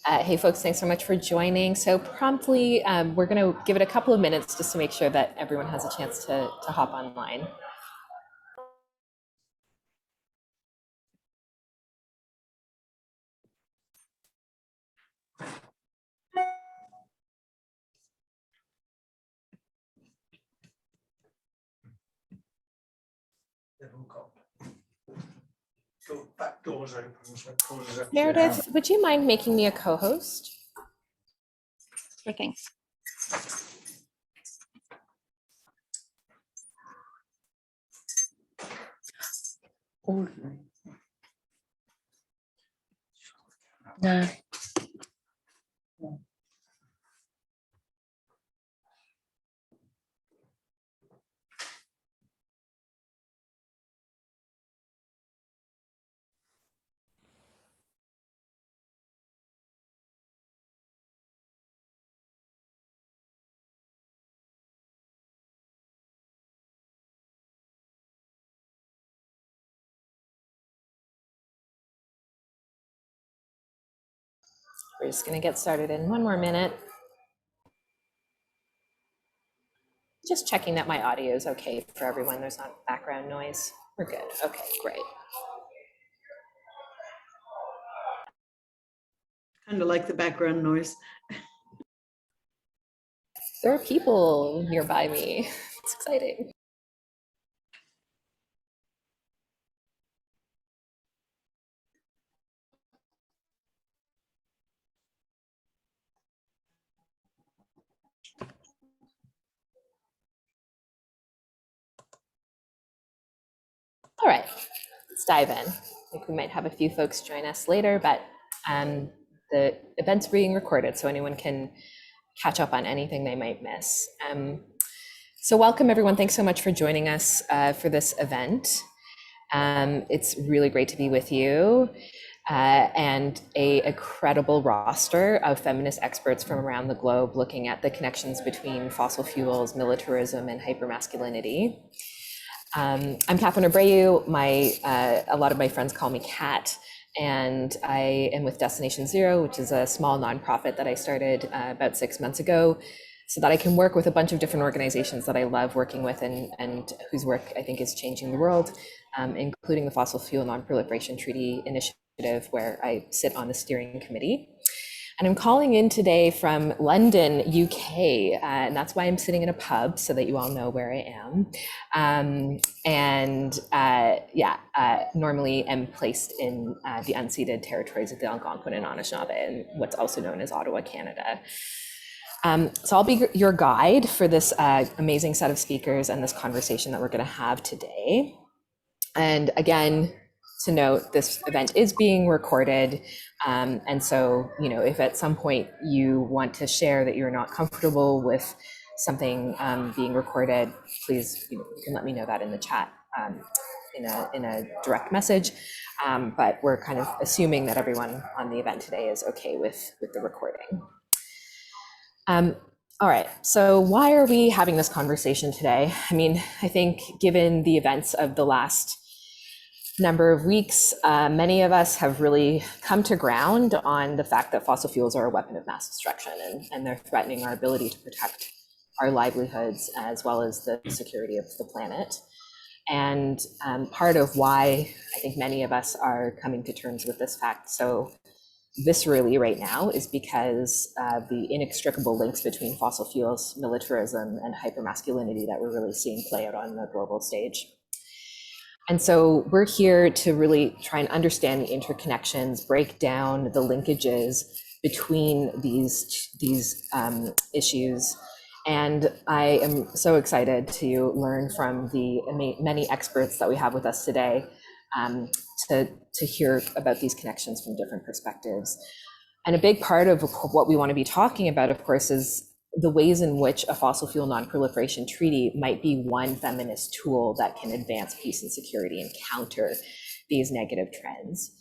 Hey folks, thanks so much for joining. So promptly, we're going to give it a couple of minutes just to make sure that everyone has a chance to hop online. Back doors open. Meredith, would you mind making me a co-host? Sure thing. No. We're just going to get started in one more minute. Just checking that my audio is okay for everyone. There's not background noise. We're good. Okay, great. Kind of like the background noise. There are people nearby me. It's exciting. All right, let's dive in. I think we might have a few folks join us later, but the event's being recorded, so anyone can catch up on anything they might miss. So welcome everyone. Thanks so much for joining us for this event. It's really great to be with you and a credible roster of feminist experts from around the globe looking at the connections between fossil fuels, militarism, and hypermasculinity. I'm Catherine Abreu. A lot of my friends call me Cat, and I am with Destination Zero, which is a small nonprofit that I started about 6 months ago, so that I can work with a bunch of different organizations that I love working with and whose work I think is changing the world, including the Fossil Fuel Non-Proliferation Treaty Initiative, where I sit on the steering committee. And I'm calling in today from London, UK, and that's why I'm sitting in a pub, so that you all know where I am. Normally am placed in the unceded territories of the Algonquin and Anishinaabe, and what's also known as Ottawa, Canada. So I'll be your guide for this amazing set of speakers and this conversation that we're going to have today. And again, to note, this event is being recorded. And so, if at some point you want to share that you're not comfortable with something being recorded, please, you can let me know that in the chat in a direct message. But we're kind of assuming that everyone on the event today is okay with the recording. All right, so why are we having this conversation today? I mean, I think given the events of the last number of weeks, many of us have really come to ground on the fact that fossil fuels are a weapon of mass destruction, and they're threatening our ability to protect our livelihoods as well as the security of the planet. And part of why I think many of us are coming to terms with this fact so viscerally right now is because the inextricable links between fossil fuels, militarism, and hypermasculinity that we're really seeing play out on the global stage. And so we're here to really try and understand the interconnections, break down the linkages between these issues. And I am so excited to learn from the many experts that we have with us today to hear about these connections from different perspectives. And a big part of what we want to be talking about, of course, is the ways in which a fossil fuel non-proliferation treaty might be one feminist tool that can advance peace and security and counter these negative trends.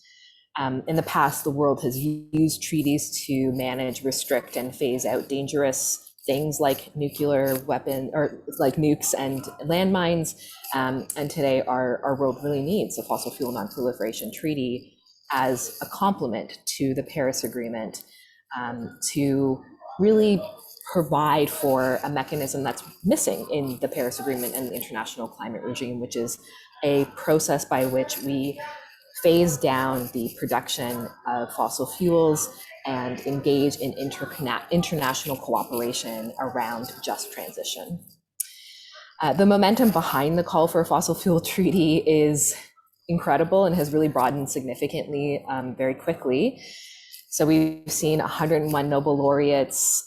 In the past, the world has used treaties to manage, restrict, and phase out dangerous things like nuclear weapon, or like nukes and landmines. And today our world really needs a fossil fuel non-proliferation treaty as a complement to the Paris Agreement to really provide for a mechanism that's missing in the Paris Agreement and the international climate regime, which is a process by which we phase down the production of fossil fuels and engage in international cooperation around just transition. The momentum behind the call for a fossil fuel treaty is incredible and has really broadened significantly very quickly. So we've seen 101 Nobel laureates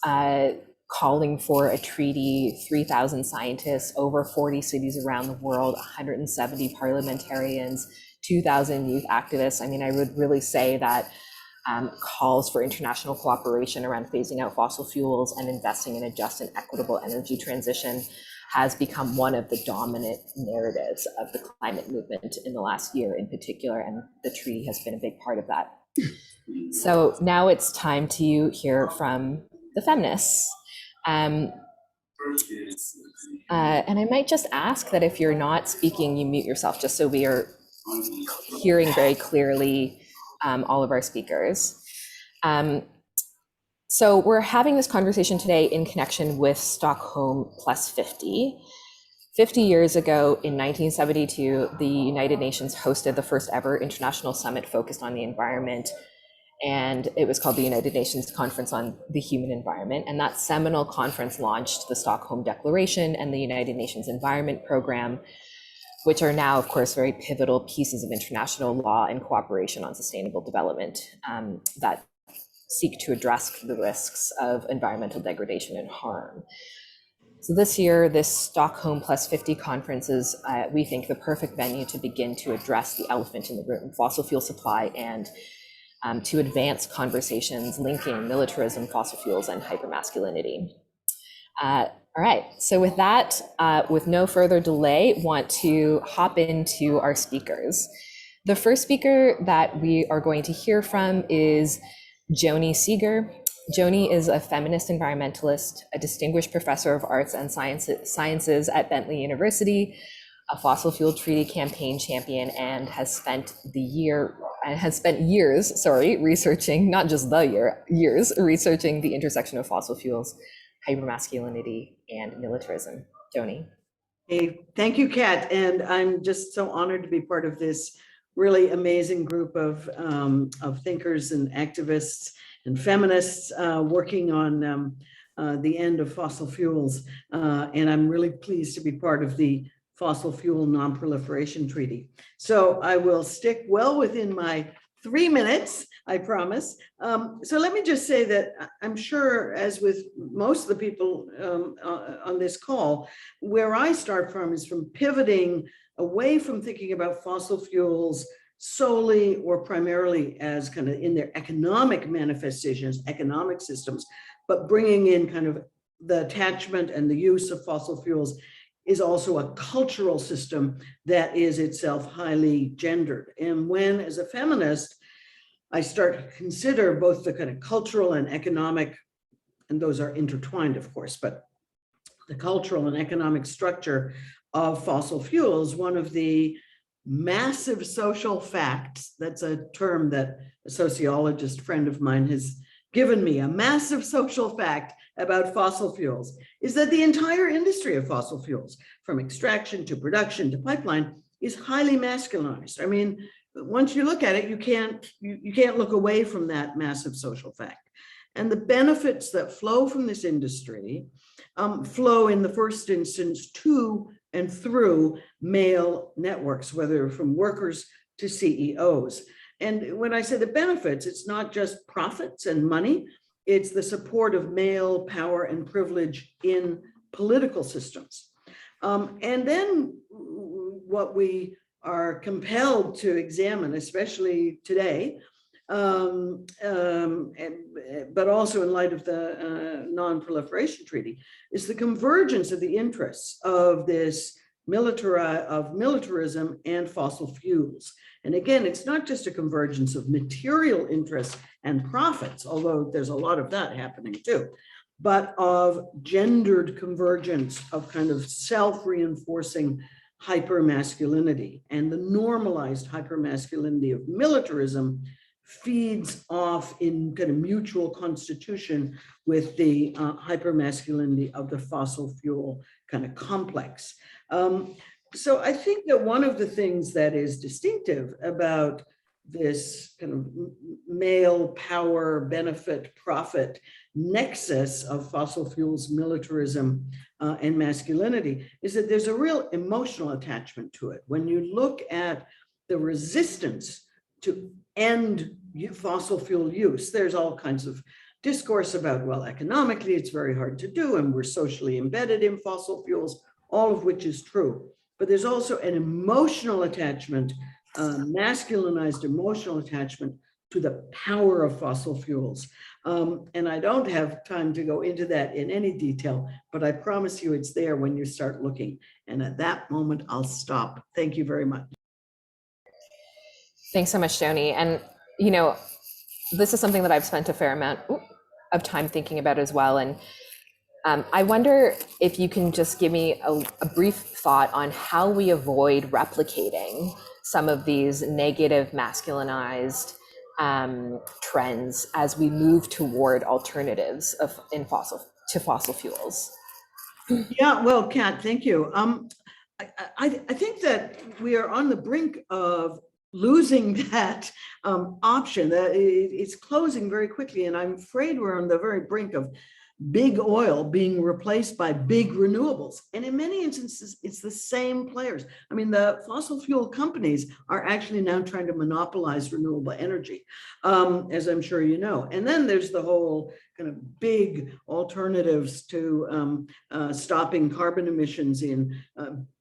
calling for a treaty, 3,000 scientists, over 40 cities around the world, 170 parliamentarians, 2,000 youth activists. I mean, I would really say that calls for international cooperation around phasing out fossil fuels and investing in a just and equitable energy transition has become one of the dominant narratives of the climate movement in the last year in particular, and the treaty has been a big part of that. So now it's time to hear from the feminists. And I might just ask that if you're not speaking, you mute yourself, just so we are hearing very clearly all of our speakers. So we're having this conversation today in connection with Stockholm+50. 50 years ago, in 1972, the United Nations hosted the first ever international summit focused on the environment, and it was called the United Nations Conference on the Human Environment. And that seminal conference launched the Stockholm Declaration and the United Nations Environment Program, which are now, of course, very pivotal pieces of international law and cooperation on sustainable development that seek to address the risks of environmental degradation and harm. So this year, this Stockholm+50 conference is, we think, the perfect venue to begin to address the elephant in the room, fossil fuel supply, and to advance conversations linking militarism, fossil fuels, and hypermasculinity. All right, so with that, with no further delay, want to hop into our speakers. The first speaker that we are going to hear from is Joni Seager. Joni is a feminist environmentalist, a distinguished professor of arts and sciences at Bentley University, a fossil fuel treaty campaign champion, and has spent years researching, not just years researching the intersection of fossil fuels, hypermasculinity, and militarism. Joni. Hey, thank you, Kat. And I'm just so honored to be part of this really amazing group of thinkers and activists and feminists working on the end of fossil fuels. And I'm really pleased to be part of the Fossil Fuel Non-Proliferation Treaty. So I will stick well within my 3 minutes, I promise. So let me just say that I'm sure, as with most of the people on this call, where I start from is from pivoting away from thinking about fossil fuels solely or primarily as kind of in their economic manifestations, economic systems, but bringing in kind of the attachment and the use of fossil fuels is also a cultural system that is itself highly gendered. And when, as a feminist, I start to consider both the kind of cultural and economic, and those are intertwined, of course, but the cultural and economic structure of fossil fuels, one of the massive social facts, that's a term that a sociologist friend of mine has given me, a massive social fact about fossil fuels, is that the entire industry of fossil fuels, from extraction to production to pipeline, is highly masculinized. I mean, once you look at it, you can't look away from that massive social fact. And the benefits that flow from this industry flow in the first instance to and through male networks, whether from workers to CEOs. And when I say the benefits, it's not just profits and money, it's the support of male power and privilege in political systems. And then what we are compelled to examine, especially today, but also in light of the Non-Proliferation Treaty, is the convergence of the interests of this militarism and fossil fuels. And again, it's not just a convergence of material interests and profits, although there's a lot of that happening too, but of gendered convergence of kind of self-reinforcing hypermasculinity. And the normalized hypermasculinity of militarism feeds off in kind of mutual constitution with the hypermasculinity of the fossil fuel kind of complex. So I think that one of the things that is distinctive about this kind of male power, benefit, profit nexus of fossil fuels, militarism, and masculinity is that there's a real emotional attachment to it. When you look at the resistance to end fossil fuel use, there's all kinds of discourse about, well, economically, it's very hard to do, and we're socially embedded in fossil fuels, all of which is true. But there's also an emotional attachment, masculinized emotional attachment to the power of fossil fuels. And I don't have time to go into that in any detail, but I promise you it's there when you start looking. And at that moment, I'll stop. Thank you very much. Thanks so much, Joni. And, you know, this is something that I've spent a fair amount of time thinking about as well. And I wonder if you can just give me a brief thought on how we avoid replicating some of these negative masculinized trends as we move toward alternatives to fossil fuels. Yeah, well, Kat, thank you. I think that we are on the brink of losing that option. It's closing very quickly, and I'm afraid we're on the very brink of big oil being replaced by big renewables. And in many instances, it's the same players. I mean, the fossil fuel companies are actually now trying to monopolize renewable energy, as I'm sure you know. And then there's the whole kind of big alternatives to stopping carbon emissions in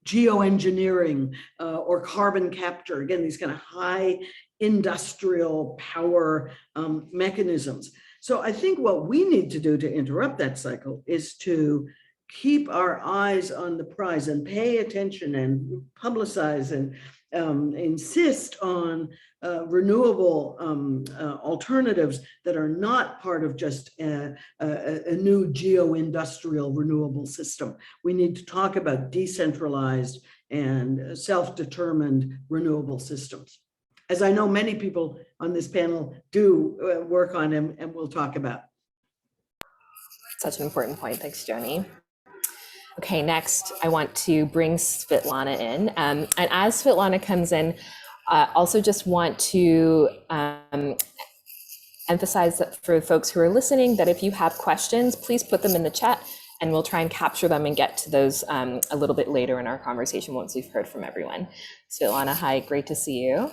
geoengineering or carbon capture. Again, these kind of high industrial power mechanisms. So I think what we need to do to interrupt that cycle is to keep our eyes on the prize and pay attention and publicize and insist on renewable alternatives that are not part of just a new geo-industrial renewable system. We need to talk about decentralized and self-determined renewable systems, as I know many people on this panel do work on them, and we'll talk about. Such an important point. Thanks, Joni. Okay, next, I want to bring Svetlana in. And as Svetlana comes in, also just want to emphasize that for folks who are listening, that if you have questions, please put them in the chat, and we'll try and capture them and get to those a little bit later in our conversation once we've heard from everyone. Svetlana, hi, great to see you.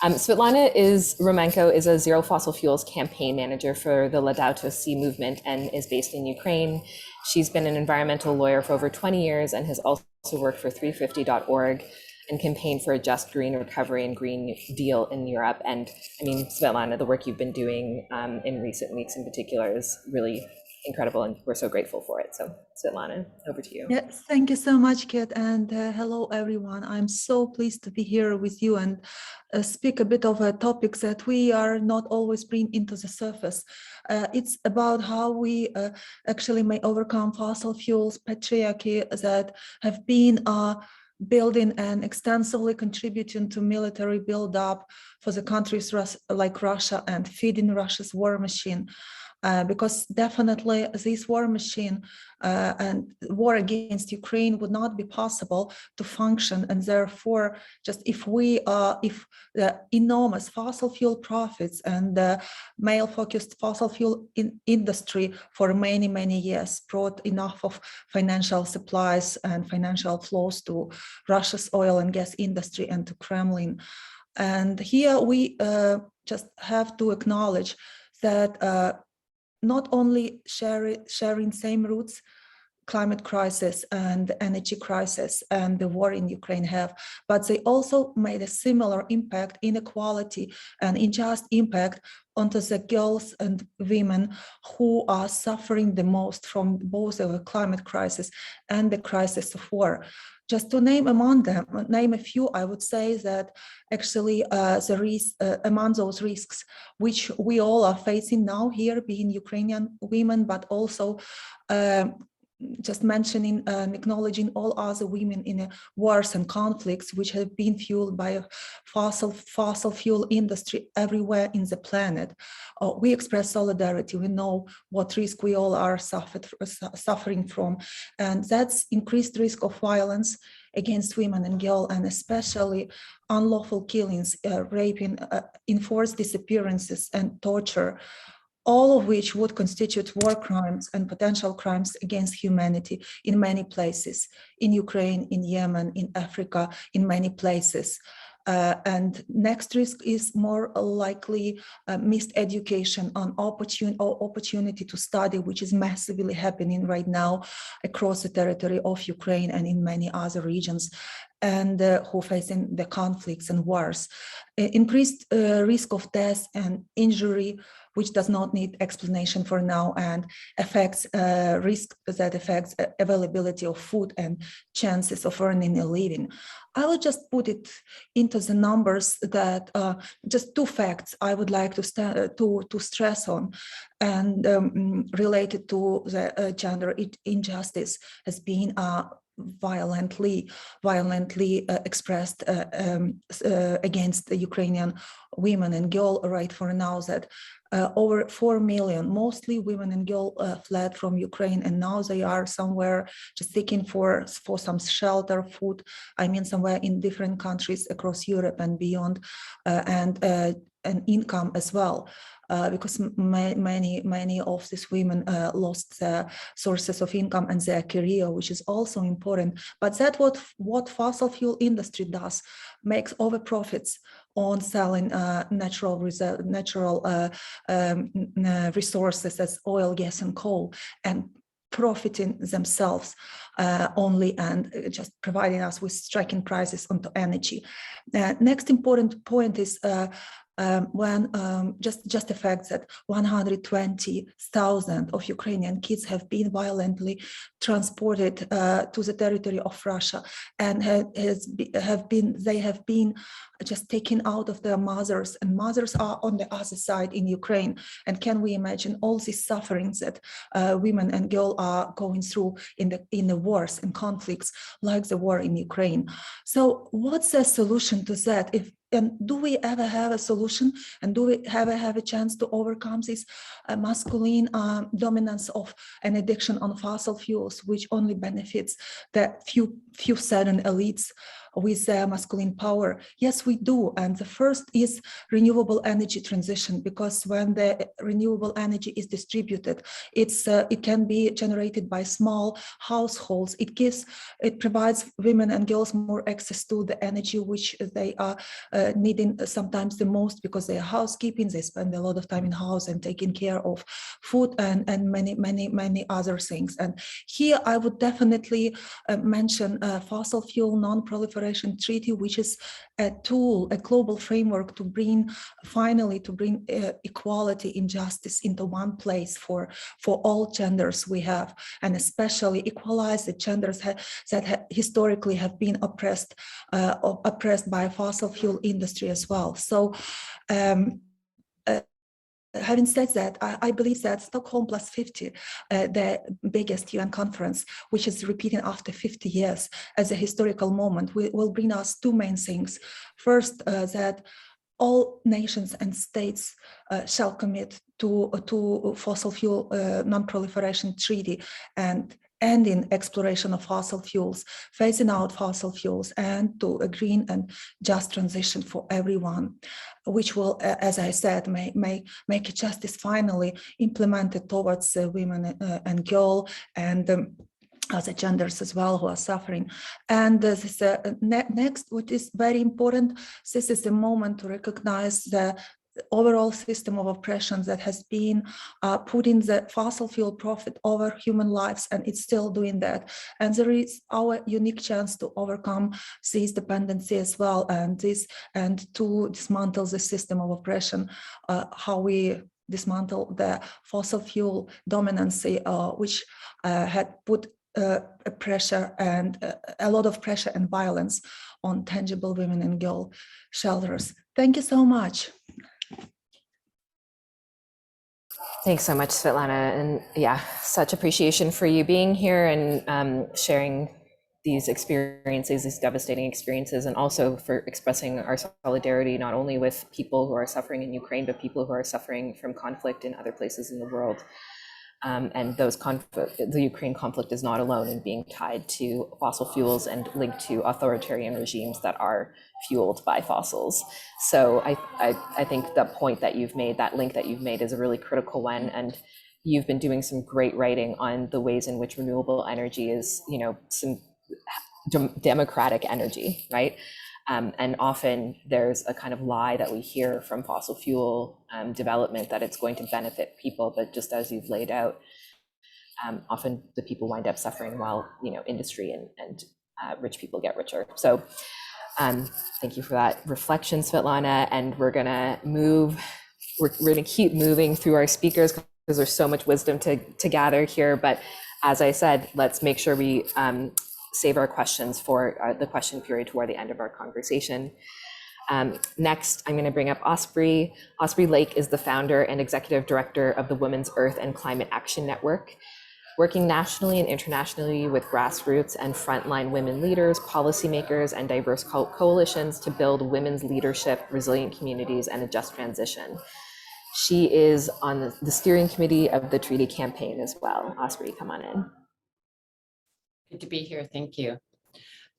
Svetlana Romanko is a zero fossil fuels campaign manager for the Laudato Si movement and is based in Ukraine. She's been an environmental lawyer for over 20 years and has also worked for 350.org and campaigned for a just green recovery and Green Deal in Europe. And I mean, Svetlana, the work you've been doing in recent weeks in particular is really incredible, and we're so grateful for it. So Svetlana, over to you. Yes, thank you so much, Kate, and hello everyone. I'm so pleased to be here with you and speak a bit of a topic that we are not always bring into the surface. It's about how we actually may overcome fossil fuels, patriarchy that have been building and extensively contributing to military buildup for the countries like Russia and feeding Russia's war machine. Because definitely this war machine and war against Ukraine would not be possible to function, and therefore, just if the enormous fossil fuel profits and the male-focused fossil fuel industry for many, many years brought enough of financial supplies and financial flows to Russia's oil and gas industry and to Kremlin. And here we just have to acknowledge that not only sharing same roots, climate crisis and energy crisis and the war in Ukraine have, but they also made a similar impact, inequality and unjust impact onto the girls and women who are suffering the most from both the climate crisis and the crisis of war. Just to name a few, I would say that actually among those risks, which we all are facing now here, being Ukrainian women, but also just mentioning and acknowledging all other women in wars and conflicts which have been fueled by a fossil fuel industry everywhere in the planet. We express solidarity. We know what risk we all are suffering from, and that's increased risk of violence against women and girls, and especially unlawful killings, raping, enforced disappearances, and torture, all of which would constitute war crimes and potential crimes against humanity in many places, in Ukraine, in Yemen, in Africa, in many places. And next risk is more likely missed education on opportunity to study, which is massively happening right now across the territory of Ukraine and in many other regions, and who are facing the conflicts and wars. Increased risk of death and injury, which does not need explanation for now, and affects risk that affects availability of food and chances of earning a living. I will just put it into the numbers that just two facts I would like to stress on, and related to the gender injustice has been violently expressed against the Ukrainian women and girls right for now, that over 4 million, mostly women and girls, fled from Ukraine, and now they are somewhere just seeking for some shelter, food, I mean somewhere in different countries across Europe and beyond, and income as well. Because many of these women lost their sources of income and their career, which is also important. But that's what fossil fuel industry does, makes over profits on selling natural resources as oil, gas, and coal, and profiting themselves only, and just providing us with striking prices onto energy. Next important point is when just the fact that 120,000 of Ukrainian kids have been violently transported to the territory of Russia, and they have been just taken out of their mothers, and mothers are on the other side in Ukraine. And can we imagine all these sufferings that women and girls are going through in the wars and conflicts like the war in Ukraine? So what's the solution to that? And do we ever have a solution? And do we ever have a chance to overcome this masculine dominance of an addiction on fossil fuels, which only benefits the few certain elites with masculine power? Yes, we do. And the first is renewable energy transition, because when the renewable energy is distributed, it can be generated by small households. It provides women and girls more access to the energy which they are needing sometimes the most, because they are housekeeping, they spend a lot of time in house and taking care of food and many other things. And here I would definitely mention fossil fuel non-proliferation treaty, which is a tool, a global framework to bring equality and justice into one place for all genders we have, and especially equalize the genders that historically have been oppressed by fossil fuel industry as well. So having said that, I believe that Stockholm+50, the biggest UN conference, which is repeating after 50 years as a historical moment, will bring us two main things. First, that all nations and states shall commit to fossil fuel non-proliferation treaty, and ending exploration of fossil fuels, phasing out fossil fuels, and to a green and just transition for everyone, which will, as I said, make justice finally implemented towards women and girls, and other genders as well who are suffering. And this next, what is very important, this is the moment to recognize the overall system of oppression that has been putting the fossil fuel profit over human lives, and it's still doing that. And there is our unique chance to overcome this dependency as well, and to dismantle the system of oppression, how we dismantle the fossil fuel dominancy, which had put pressure and a lot of pressure and violence on tangible women and girl shelters. Thank you so much. Thanks so much, Svetlana. And yeah, such appreciation for you being here and sharing these experiences, these devastating experiences, and also for expressing our solidarity, not only with people who are suffering in Ukraine, but people who are suffering from conflict in other places in the world. And the Ukraine conflict is not alone in being tied to fossil fuels and linked to authoritarian regimes that are fueled by fossils. So I think the point that you've made, that link that you've made, is a really critical one. And you've been doing some great writing on the ways in which renewable energy is, some democratic energy, right? And often there's a kind of lie that we hear from fossil fuel development that it's going to benefit people, but just as you've laid out, often the people wind up suffering while industry and rich people get richer. So thank you for that reflection, Svetlana. And we're gonna keep moving through our speakers because there's so much wisdom to gather here. But as I said, let's make sure we save our questions for the question period toward the end of our conversation. Next, I'm going to bring up Osprey. Osprey Lake is the founder and executive director of the Women's Earth and Climate Action Network, working nationally and internationally with grassroots and frontline women leaders, policymakers, and diverse coalitions to build women's leadership, resilient communities, and a just transition. She is on the steering committee of the treaty campaign as well. Osprey, come on in. Good to be here. Thank you.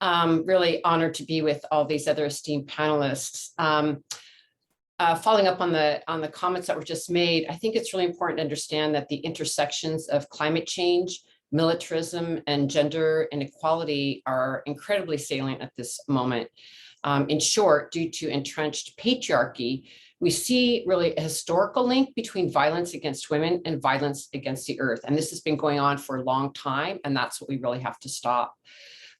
Really honored to be with all these other esteemed panelists. Following up on the comments that were just made, I think it's really important to understand that the intersections of climate change, militarism, and gender inequality are incredibly salient at this moment. In short, due to entrenched patriarchy, we see really a historical link between violence against women and violence against the earth. And this has been going on for a long time, and that's what we really have to stop.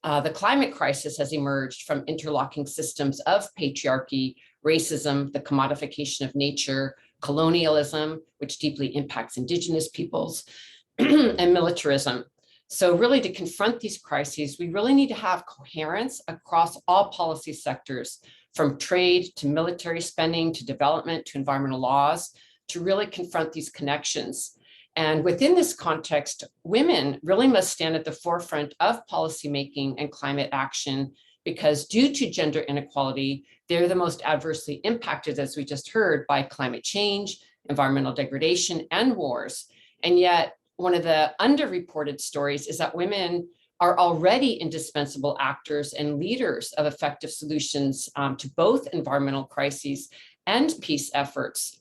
The climate crisis has emerged from interlocking systems of patriarchy, racism, the commodification of nature, colonialism, which deeply impacts indigenous peoples, and militarism. So really, to confront these crises, we really need to have coherence across all policy sectors, from trade to military spending to development to environmental laws, to really confront these connections. And within this context, women really must stand at the forefront of policymaking and climate action, because due to gender inequality, they're the most adversely impacted, as we just heard, by climate change, environmental degradation, and wars. And yet, one of the underreported stories is that women are already indispensable actors and leaders of effective solutions to both environmental crises and peace efforts.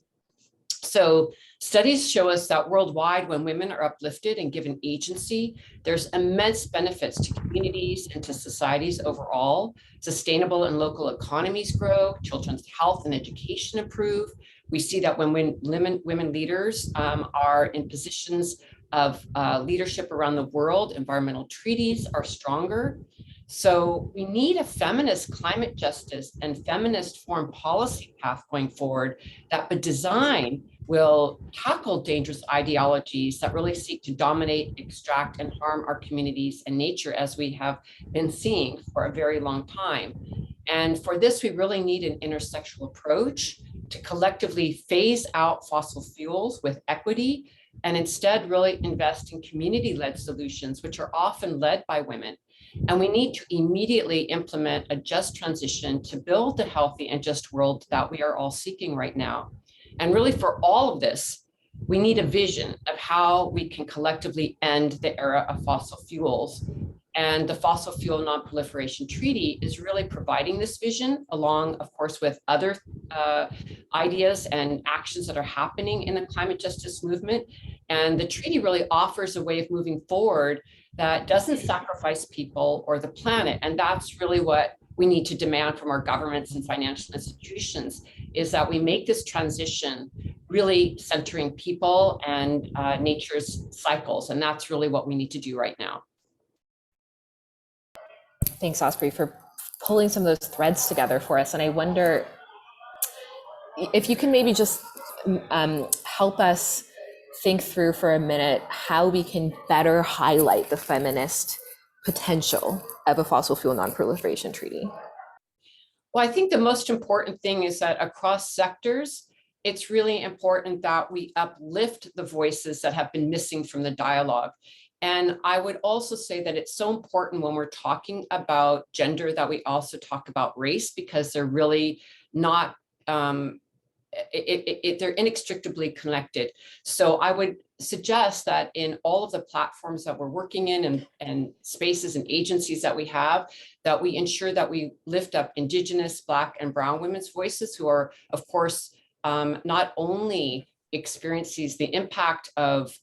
So studies show us that worldwide, when women are uplifted and given agency, there's immense benefits to communities and to societies overall. Sustainable and local economies grow, children's health and education improve. We see that when women leaders are in positions of leadership around the world, environmental treaties are stronger. So we need a feminist climate justice and feminist foreign policy path going forward that by design will tackle dangerous ideologies that really seek to dominate, extract, and harm our communities and nature, as we have been seeing for a very long time. And for this, we really need an intersectional approach to collectively phase out fossil fuels with equity, and instead really invest in community-led solutions, which are often led by women. And we need to immediately implement a just transition to build the healthy and just world that we are all seeking right now. And really, for all of this, we need a vision of how we can collectively end the era of fossil fuels. And the Fossil Fuel Non-Proliferation Treaty is really providing this vision, along, of course, with other ideas and actions that are happening in the climate justice movement. And the treaty really offers a way of moving forward that doesn't sacrifice people or the planet. And that's really what we need to demand from our governments and financial institutions, is that we make this transition really centering people and nature's cycles. And that's really what we need to do right now. Thanks, Osprey, for pulling some of those threads together for us. And I wonder if you can maybe just help us think through for a minute how we can better highlight the feminist potential of a fossil fuel non-proliferation treaty. Well, I think the most important thing is that across sectors, it's really important that we uplift the voices that have been missing from the dialogue. And I would also say that it's so important when we're talking about gender that we also talk about race, because they're really not, they're inextricably connected. So I would suggest that in all of the platforms that we're working in and spaces and agencies that we have, that we ensure that we lift up Indigenous, Black, and Brown women's voices, who are, of course, not only experiences the impact of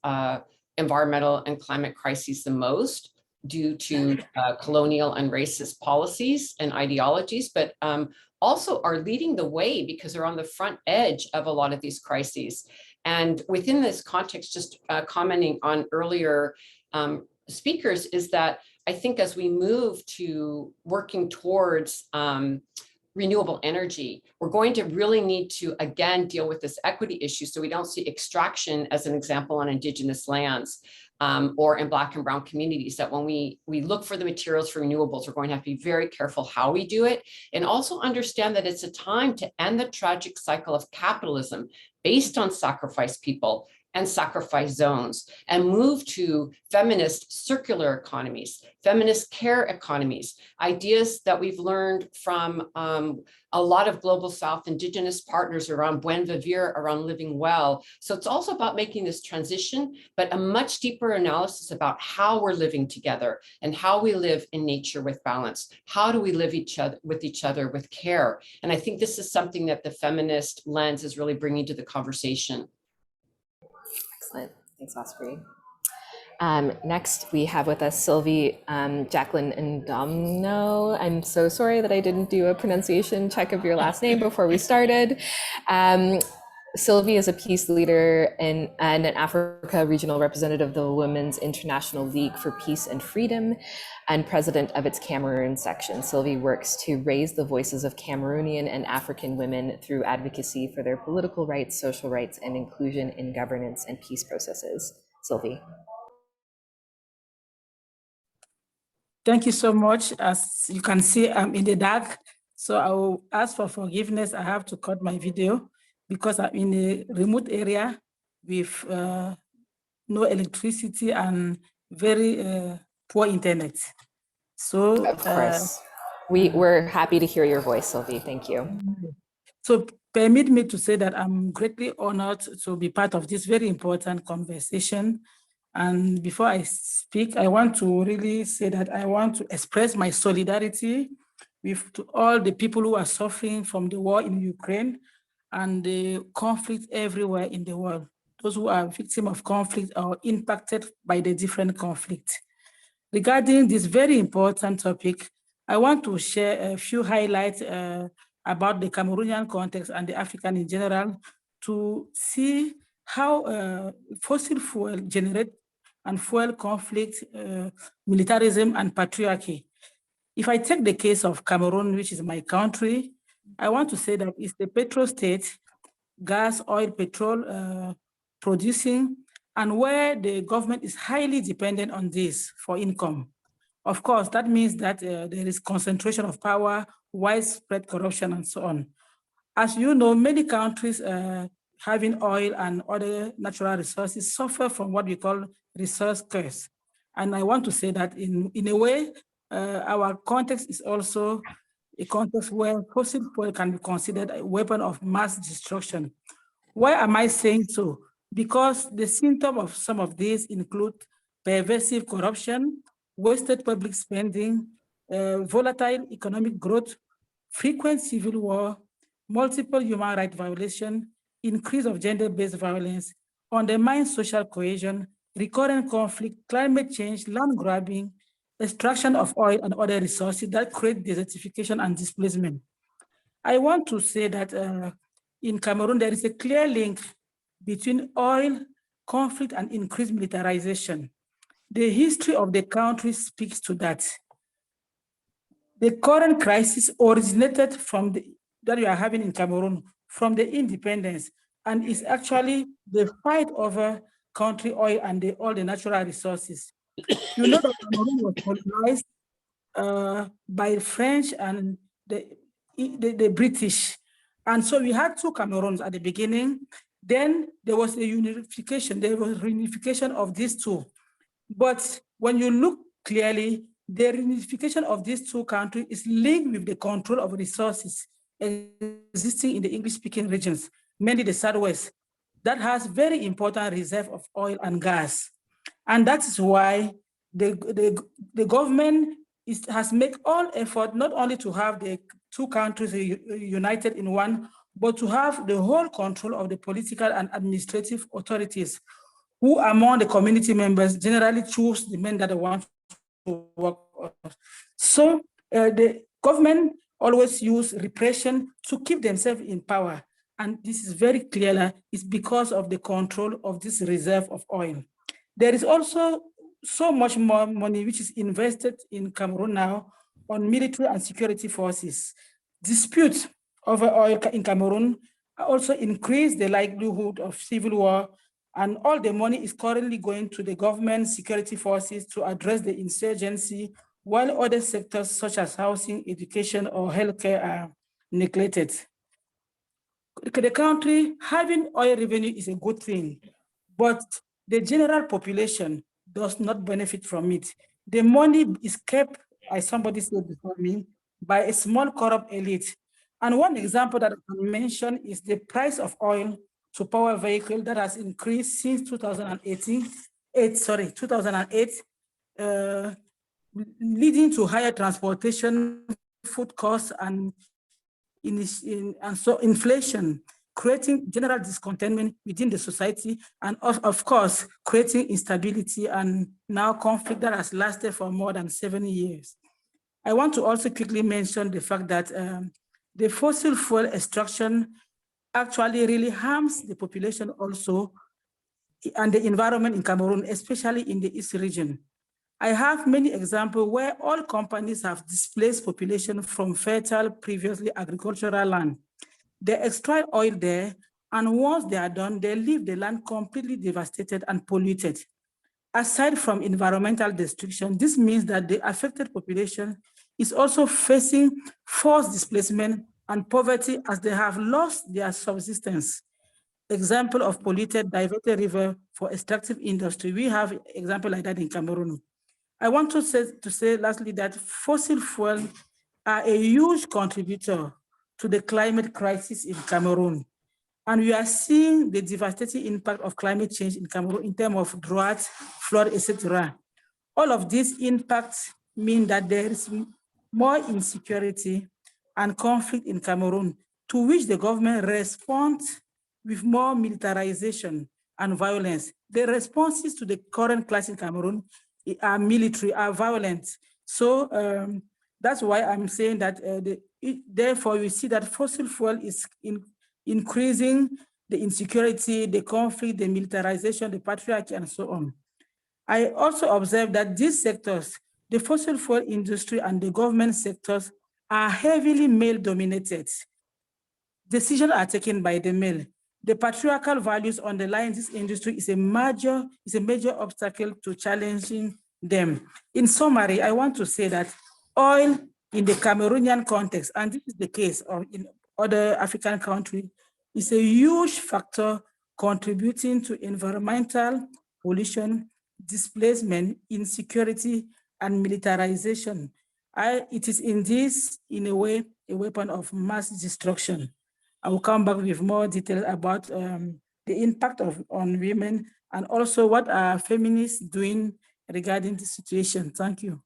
environmental and climate crises the most due to colonial and racist policies and ideologies, but also are leading the way because they're on the front edge of a lot of these crises. And within this context, just commenting on earlier speakers, is that I think as we move to working towards renewable energy, we're going to really need to, again, deal with this equity issue so we don't see extraction, as an example, on Indigenous lands or in Black and Brown communities, that when we look for the materials for renewables, we're going to have to be very careful how we do it, and also understand that it's a time to end the tragic cycle of capitalism based on sacrifice people and sacrifice zones, and move to feminist circular economies, feminist care economies, ideas that we've learned from a lot of Global South Indigenous partners around Buen Vivir, around living well. So it's also about making this transition, but a much deeper analysis about how we're living together and how we live in nature with balance. How do we live with each other with care? And I think this is something that the feminist lens is really bringing to the conversation. Excellent. Thanks, Osprey. Next, we have with us Sylvie Jacqueline Ndomno. I'm so sorry that I didn't do a pronunciation check of your last name before we started. Sylvie is a peace leader and an Africa regional representative of the Women's International League for Peace and Freedom and president of its Cameroon section. Sylvie works to raise the voices of Cameroonian and African women through advocacy for their political rights, social rights, and inclusion in governance and peace processes. Sylvie. Thank you so much. As you can see, I'm in the dark, so I will ask for forgiveness. I have to cut my video because I'm in a remote area with no electricity and very poor internet. So, of course, we're happy to hear your voice, Sylvie. Thank you. So permit me to say that I'm greatly honored to be part of this very important conversation. And before I speak, I want to really say that I want to express my solidarity with all the people who are suffering from the war in Ukraine and the conflict everywhere in the world, those who are victims of conflict or impacted by the different conflicts. Regarding this very important topic, I want to share a few highlights about the Cameroonian context and the African in general to see how fossil fuel generate and fuel conflict, militarism, and patriarchy. If I take the case of Cameroon, which is my country, I want to say that it's the petrol state, gas, oil, petrol producing, and where the government is highly dependent on this for income. Of course, that means that there is concentration of power, widespread corruption, and so on. As you know, many countries having oil and other natural resources suffer from what we call resource curse. And I want to say that in a way, our context is also a context where fossil fuel can be considered a weapon of mass destruction. Why am I saying so? Because the symptoms of some of these include pervasive corruption, wasted public spending, volatile economic growth, frequent civil war, multiple human rights violations, increase of gender-based violence, undermine social cohesion, recurrent conflict, climate change, land grabbing, extraction of oil and other resources that create desertification and displacement. I want to say that in Cameroon, there is a clear link between oil, conflict, and increased militarization. The history of the country speaks to that. The current crisis originated from that we are having in Cameroon from the independence, and is actually the fight over country oil and all the natural resources. You know that Cameroon was colonized by French and the British, And so we had two Cameroons at the beginning. Then there was a unification, there was reunification of these two. But when you look clearly, the reunification of these two countries is linked with the control of resources existing in the English-speaking regions, mainly the Southwest, that has very important reserve of oil and gas. And that is why the government has made all effort not only to have the two countries united in one, but to have the whole control of the political and administrative authorities, who among the community members generally choose the men that they want to work on. So the government always use repression to keep themselves in power. And this is very clear, it's because of the control of this reserve of oil. There is also so much more money which is invested in Cameroon now on military and security forces. Disputes over oil in Cameroon also increase the likelihood of civil war, and all the money is currently going to the government security forces to address the insurgency, while other sectors such as housing, education, or healthcare are neglected. The country having oil revenue is a good thing, but the general population does not benefit from it. The money is kept, as somebody said before me, by a small corrupt elite. And one example that I can mention is the price of oil to power vehicle that has increased since 2008, leading to higher transportation, food costs, and so inflation, creating general discontentment within the society, and of course, creating instability and now conflict that has lasted for more than 7 years. I want to also quickly mention the fact that the fossil fuel extraction actually really harms the population also and the environment in Cameroon, especially in the East region. I have many examples where all companies have displaced population from fertile, previously agricultural land. They extract oil there, and once they are done, they leave the land completely devastated and polluted. Aside from environmental destruction, this means that the affected population is also facing forced displacement and poverty as they have lost their subsistence. Example of polluted, diverted river for extractive industry. We have an example like that in Cameroon. I want to say lastly that fossil fuels are a huge contributor to the climate crisis in Cameroon. And we are seeing the devastating impact of climate change in Cameroon in terms of drought, flood, etc. All of these impacts mean that there is more insecurity and conflict in Cameroon, to which the government responds with more militarization and violence. The responses to the current crisis in Cameroon are military, are violent. So that's why I'm saying that therefore we see that fossil fuel is increasing the insecurity, the conflict, the militarization, the patriarchy, and so on. I also observe that these sectors, the fossil fuel industry and the government sectors, are heavily male-dominated. Decisions are taken by the male. The patriarchal values underlying this industry is a major obstacle to challenging them. In summary, I want to say that oil in the Cameroonian context, and this is the case in other African countries, is a huge factor contributing to environmental pollution, displacement, insecurity, and militarization. It is in a way, a weapon of mass destruction. I will come back with more detail about the impact on women and also what are feminists doing regarding this situation. Thank you.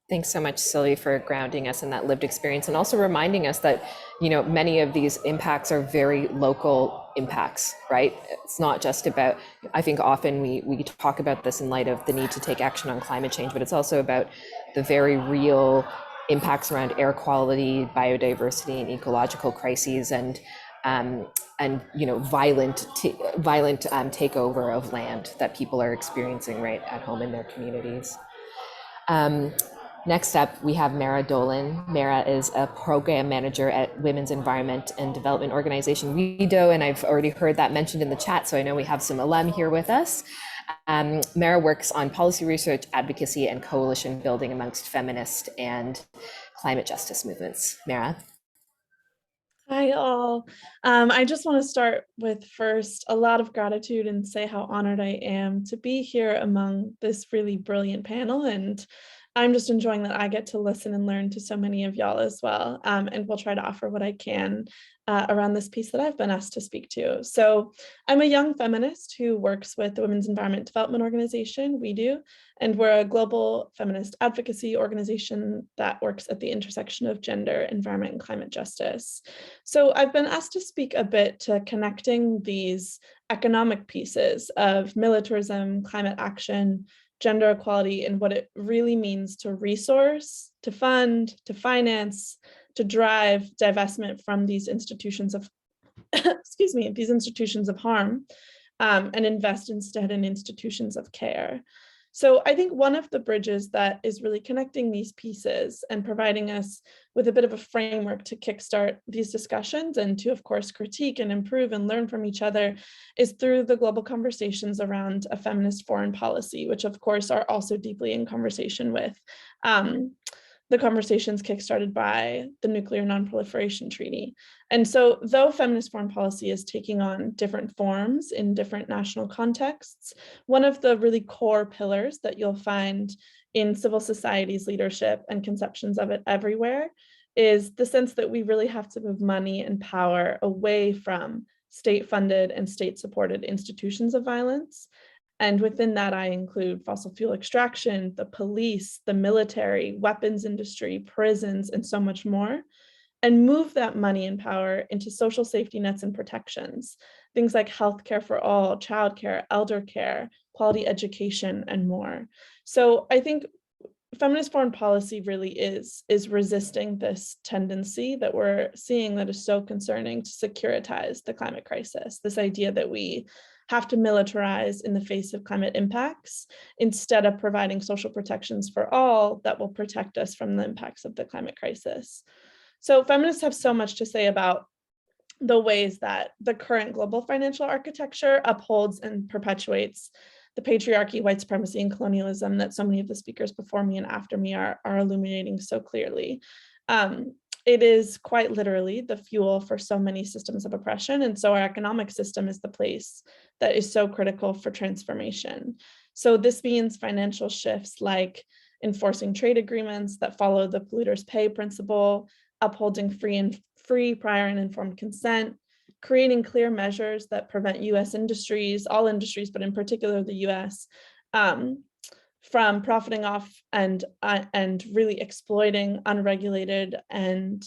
Thanks so much, Sylvie, for grounding us in that lived experience and also reminding us that, many of these impacts are very local impacts, right? It's not just about, I think often we talk about this in light of the need to take action on climate change, but it's also about the very real impacts around air quality, biodiversity, and ecological crises, and violent takeover of land that people are experiencing right at home in their communities. Next up, we have Mara Dolan. Mara is a program manager at Women's Environment and Development Organization, WEDO, and I've already heard that mentioned in the chat, so I know we have some alum here with us. Mara works on policy research, advocacy, and coalition building amongst feminist and climate justice movements. Mara. Hi, all. I just want to start with first a lot of gratitude and say how honored I am to be here among this really brilliant panel. And I'm just enjoying that I get to listen and learn to so many of y'all as well. And we'll try to offer what I can around this piece that I've been asked to speak to. So I'm a young feminist who works with the Women's Environment Development Organization, We Do, and we're a global feminist advocacy organization that works at the intersection of gender, environment, and climate justice. So I've been asked to speak a bit to connecting these economic pieces of militarism, climate action, gender equality, and what it really means to resource, to fund, to finance, to drive divestment from these institutions of, excuse me, these institutions of harm, and invest instead in institutions of care. So I think one of the bridges that is really connecting these pieces and providing us with a bit of a framework to kickstart these discussions and to, of course, critique and improve and learn from each other is through the global conversations around a feminist foreign policy, which of course are also deeply in conversation with the conversations kickstarted by the Nuclear Non-Proliferation Treaty. And so though feminist foreign policy is taking on different forms in different national contexts, one of the really core pillars that you'll find in civil society's leadership and conceptions of it everywhere is the sense that we really have to move money and power away from state-funded and state-supported institutions of violence. And within that, I include fossil fuel extraction, the police, the military, weapons industry, prisons, and so much more, and move that money and power into social safety nets and protections, things like healthcare for all, childcare, elder care, quality education, and more. So I think feminist foreign policy really is resisting this tendency that we're seeing that is so concerning to securitize the climate crisis, this idea that we have to militarize in the face of climate impacts instead of providing social protections for all that will protect us from the impacts of the climate crisis. So feminists have so much to say about the ways that the current global financial architecture upholds and perpetuates the patriarchy, white supremacy, and colonialism that so many of the speakers before me and after me are illuminating so clearly. It is quite literally the fuel for so many systems of oppression. And so our economic system is the place that is so critical for transformation. So this means financial shifts like enforcing trade agreements that follow the polluter's pay principle, upholding free, prior, and informed consent, creating clear measures that prevent US industries, all industries, but in particular the US, from profiting off and really exploiting unregulated and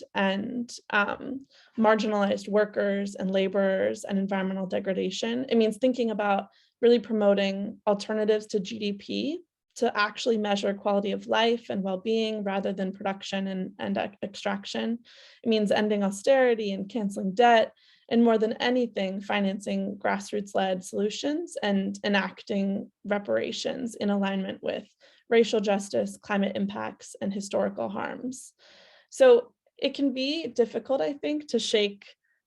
marginalized workers and laborers and environmental degradation. It means thinking about really promoting alternatives to GDP to actually measure quality of life and well-being rather than production and extraction. It means ending austerity and canceling debt, and more than anything, financing grassroots-led solutions and enacting reparations in alignment with racial justice, climate impacts, and historical harms. So it can be difficult, I think, to shake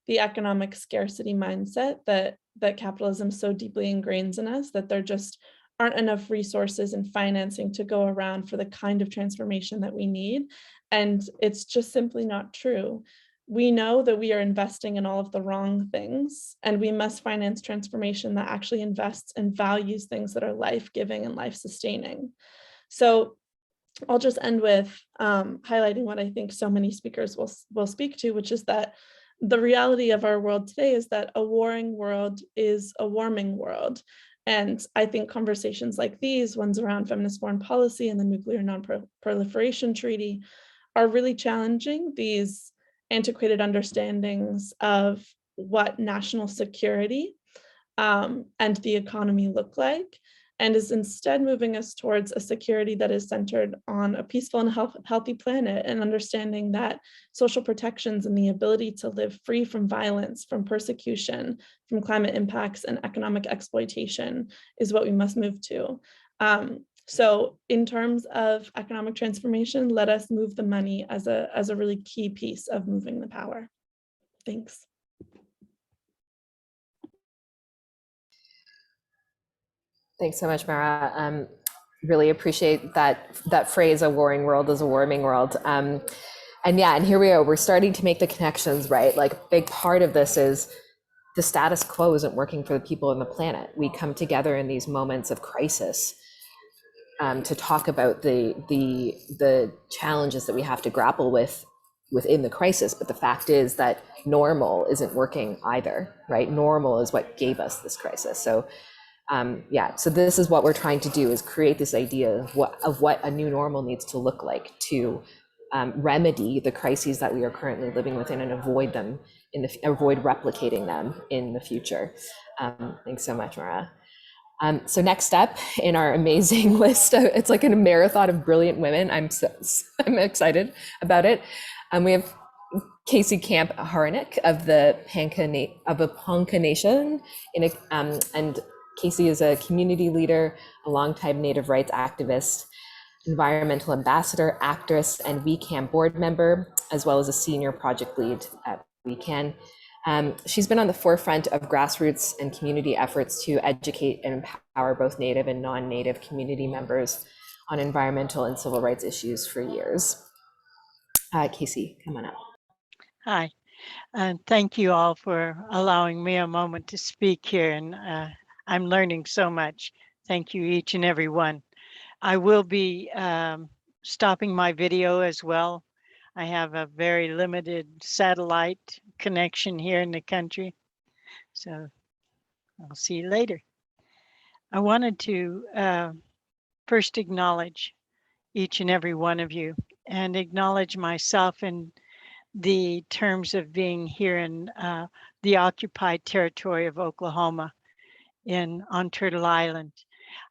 the economic scarcity mindset that capitalism so deeply ingrains in us, that there just aren't enough resources and financing to go around for the kind of transformation that we need. And it's just simply not true. We know that we are investing in all of the wrong things, and we must finance transformation that actually invests and values things that are life-giving and life-sustaining. So I'll just end with highlighting what I think so many speakers will speak to, which is that the reality of our world today is that a warring world is a warming world. And I think conversations like these, ones around feminist foreign policy and the Nuclear Non-Proliferation Treaty, are really challenging these antiquated understandings of what national security and the economy look like, and is instead moving us towards a security that is centered on a peaceful and healthy planet, and understanding that social protections and the ability to live free from violence, from persecution, from climate impacts and economic exploitation is what we must move to. So in terms of economic transformation, let us move the money as a really key piece of moving the power. Thanks. Thanks so much, Mara. Really appreciate that phrase, a warring world is a warming world. And yeah, and here we are, we're starting to make the connections, right? Like a big part of this is the status quo isn't working for the people on the planet. We come together in these moments of crisis to talk about the challenges that we have to grapple with within the crisis. But the fact is that normal isn't working either, right? Normal is what gave us this crisis. So yeah, so this is what we're trying to do, is create this idea of what a new normal needs to look like to remedy the crises that we are currently living within and avoid them avoid replicating them in the future. Thanks so much, Mara. So next up in our amazing list, it's like a marathon of brilliant women. I'm excited about it. We have Casey Camp-Horinek of the Ponca Nation, and Casey is a community leader, a longtime Native rights activist, environmental ambassador, actress, and WeCan board member, as well as a senior project lead at WeCan. She's been on the forefront of grassroots and community efforts to educate and empower both Native and non-Native community members on environmental and civil rights issues for years. Casey, come on up. Hi, and thank you all for allowing me a moment to speak here, and I'm learning so much. Thank you, each and every one. I will be stopping my video as well. I have a very limited satellite connection here in the country, so I'll see you later. I wanted to first acknowledge each and every one of you and acknowledge myself in the terms of being here in the occupied territory of Oklahoma on Turtle Island.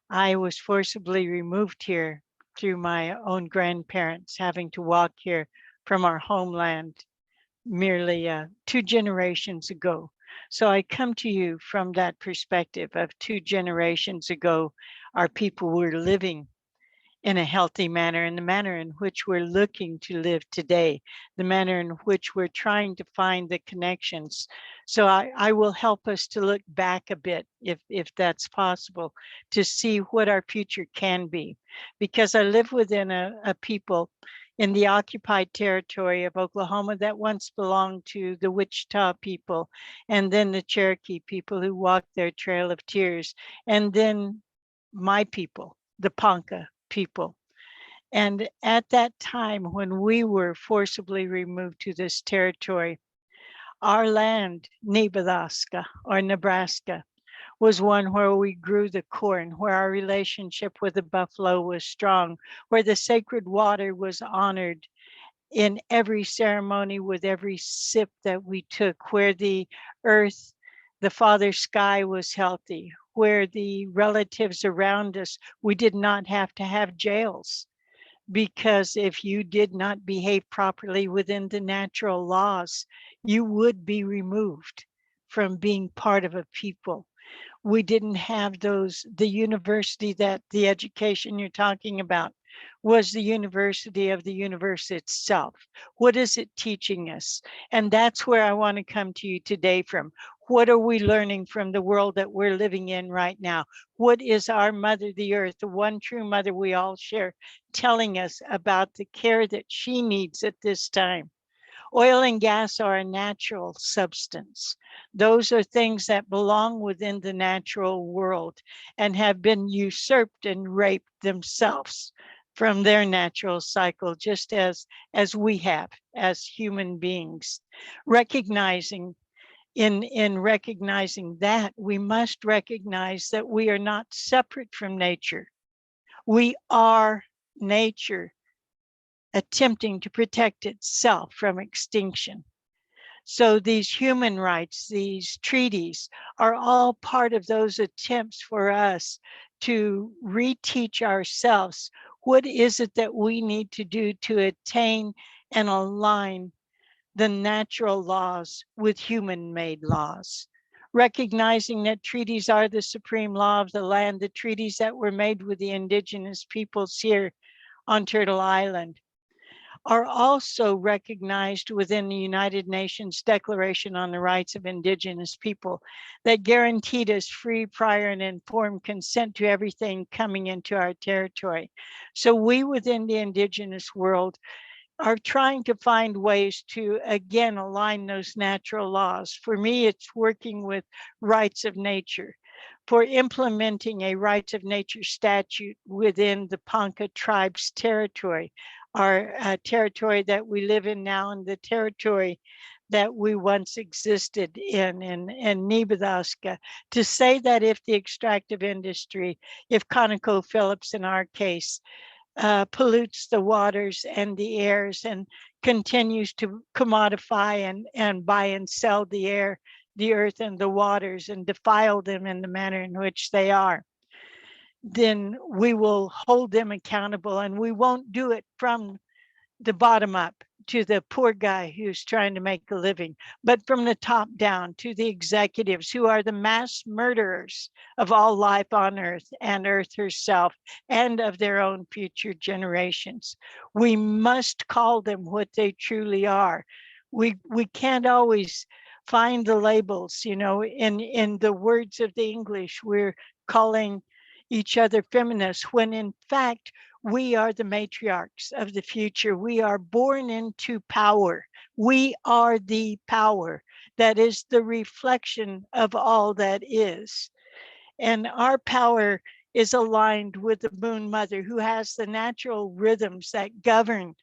I was forcibly removed here through my own grandparents, having to walk here from our homeland merely 2 generations ago. So I come to you from that perspective of 2 generations ago, our people were living in a healthy manner, in the manner in which we're looking to live today, the manner in which we're trying to find the connections. So I will help us to look back a bit, if that's possible, to see what our future can be. Because I live within a people in the occupied territory of Oklahoma that once belonged to the Wichita people, and then the Cherokee people who walked their Trail of Tears, and then my people, the Ponca people. And at that time, when we were forcibly removed to this territory, our land, Nebraska, was one where we grew the corn, where our relationship with the buffalo was strong, where the sacred water was honored in every ceremony with every sip that we took, where the earth, the father sky was healthy, where the relatives around us, we did not have to have jails, because if you did not behave properly within the natural laws, you would be removed from being part of a people. We didn't have the university, that the education you're talking about was the university of the universe itself. What is it teaching us? And that's where I want to come to you today from. What are we learning from the world that we're living in right now? What is our mother, the earth, the one true mother we all share, telling us about the care that she needs at this time? Oil and gas are a natural substance. Those are things that belong within the natural world and have been usurped and raped themselves from their natural cycle, just as we have as human beings. Recognizing in recognizing that, we must recognize that we are not separate from nature. We are nature, attempting to protect itself from extinction. So these human rights, these treaties, are all part of those attempts for us to reteach ourselves what is it that we need to do to attain and align the natural laws with human-made laws. Recognizing that treaties are the supreme law of the land, the treaties that were made with the indigenous peoples here on Turtle Island are also recognized within the United Nations Declaration on the Rights of Indigenous People that guaranteed us free, prior, and informed consent to everything coming into our territory. So we within the indigenous world are trying to find ways to, again, align those natural laws. For me, it's working with rights of nature, for implementing a rights of nature statute within the Ponca tribe's territory, our territory that we live in now, and the territory that we once existed in Nebraska, to say that if the extractive industry, if ConocoPhillips in our case, pollutes the waters and the airs and continues to commodify and buy and sell the air, the earth and the waters and defile them in the manner in which they are, then we will hold them accountable, and we won't do it from the bottom up to the poor guy who's trying to make a living, but from the top down to the executives who are the mass murderers of all life on earth and earth herself and of their own future generations. We must call them what they truly are. We can't always find the labels, you know, in the words of the English, we're calling each other feminists, when in fact, we are the matriarchs of the future. We are born into power. We are the power that is the reflection of all that is. And our power is aligned with the Moon Mother, who has the natural rhythms that govern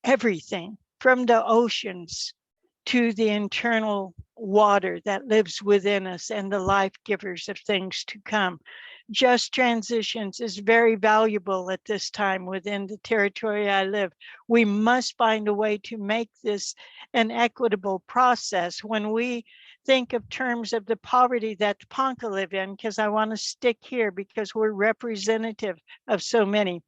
everything from the oceans to the internal water that lives within us and the life givers of things to come. Just transitions is very valuable at this time within the territory I live. We must find a way to make this an equitable process. When we think of terms of the poverty that the Ponca live in, because I want to stick here because we're representative of so many.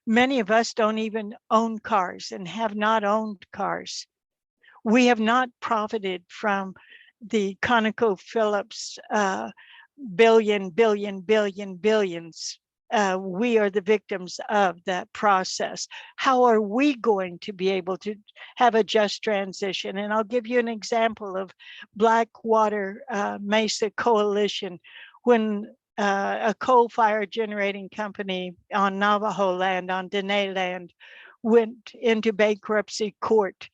Many of us don't even own cars and have not owned cars. We have not profited from the ConocoPhillips billions. We are the victims of that process. How are we going to be able to have a just transition? And I'll give you an example of Blackwater Mesa Coalition. When a coal-fired generating company on Navajo land, on Dene land, went into bankruptcy court,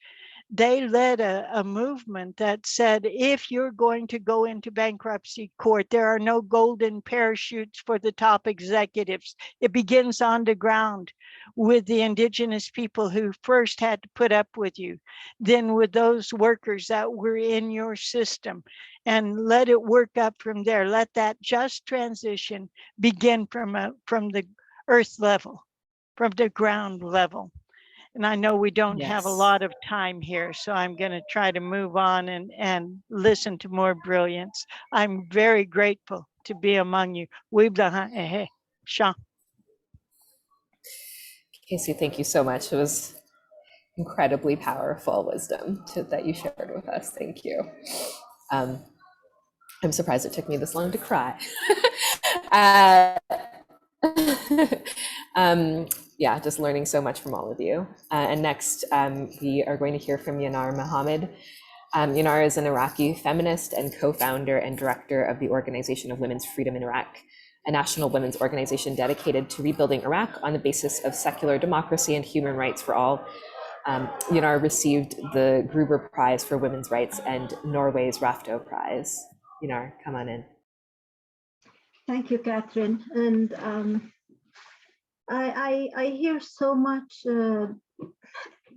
they led a movement that said, if you're going to go into bankruptcy court, there are no golden parachutes for the top executives. It begins on the ground with the indigenous people who first had to put up with you, then with those workers that were in your system, and let it work up from there. Let that just transition begin from the earth level, from the ground level. And I know we don't have a lot of time here, so I'm going to try to move on and listen to more brilliance. I'm very grateful to be among you. Casey, thank you so much. It was incredibly powerful wisdom that you shared with us. Thank you. I'm surprised it took me this long to cry. Yeah, just learning so much from all of you. And next, we are going to hear from Yanara Mohammad. Yanara is an Iraqi feminist and co-founder and director of the Organization of Women's Freedom in Iraq, a national women's organization dedicated to rebuilding Iraq on the basis of secular democracy and human rights for all. Yanara received the Gruber Prize for Women's Rights and Norway's Rafto Prize. Yanara, come on in. Thank you, Catherine. And I hear so much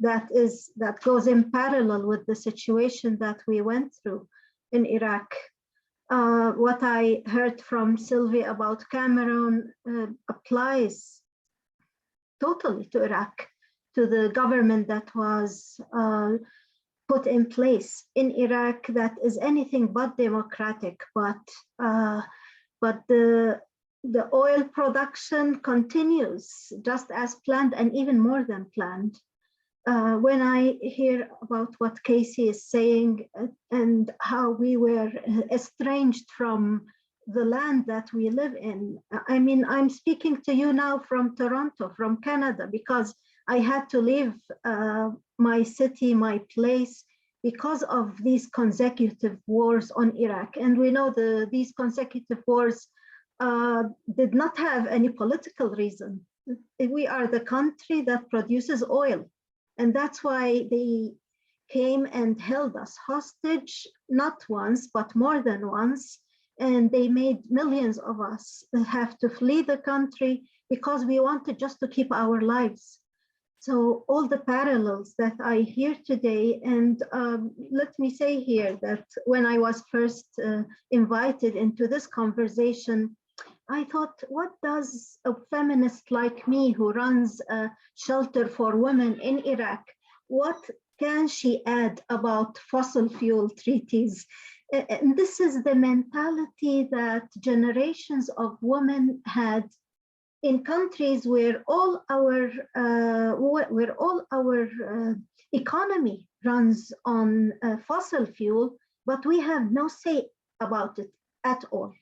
that goes in parallel with the situation that we went through in Iraq. What I heard from Sylvie about Cameroon applies totally to Iraq, to the government that was put in place in Iraq that is anything but democratic, but the oil production continues just as planned and even more than planned. When I hear about what Casey is saying and how we were estranged from the land that we live in, I mean, I'm speaking to you now from Toronto, from Canada, because I had to leave my city, my place, because of these consecutive wars on Iraq. And we know these consecutive wars did not have any political reason. We are the country that produces oil. And that's why they came and held us hostage, not once, but more than once. And they made millions of us have to flee the country because we wanted just to keep our lives. So all the parallels that I hear today, and let me say here that when I was first invited into this conversation, I thought, what does a feminist like me who runs a shelter for women in Iraq, what can she add about fossil fuel treaties? And this is the mentality that generations of women had in countries where all our economy runs on fossil fuel, but we have no say about it at all.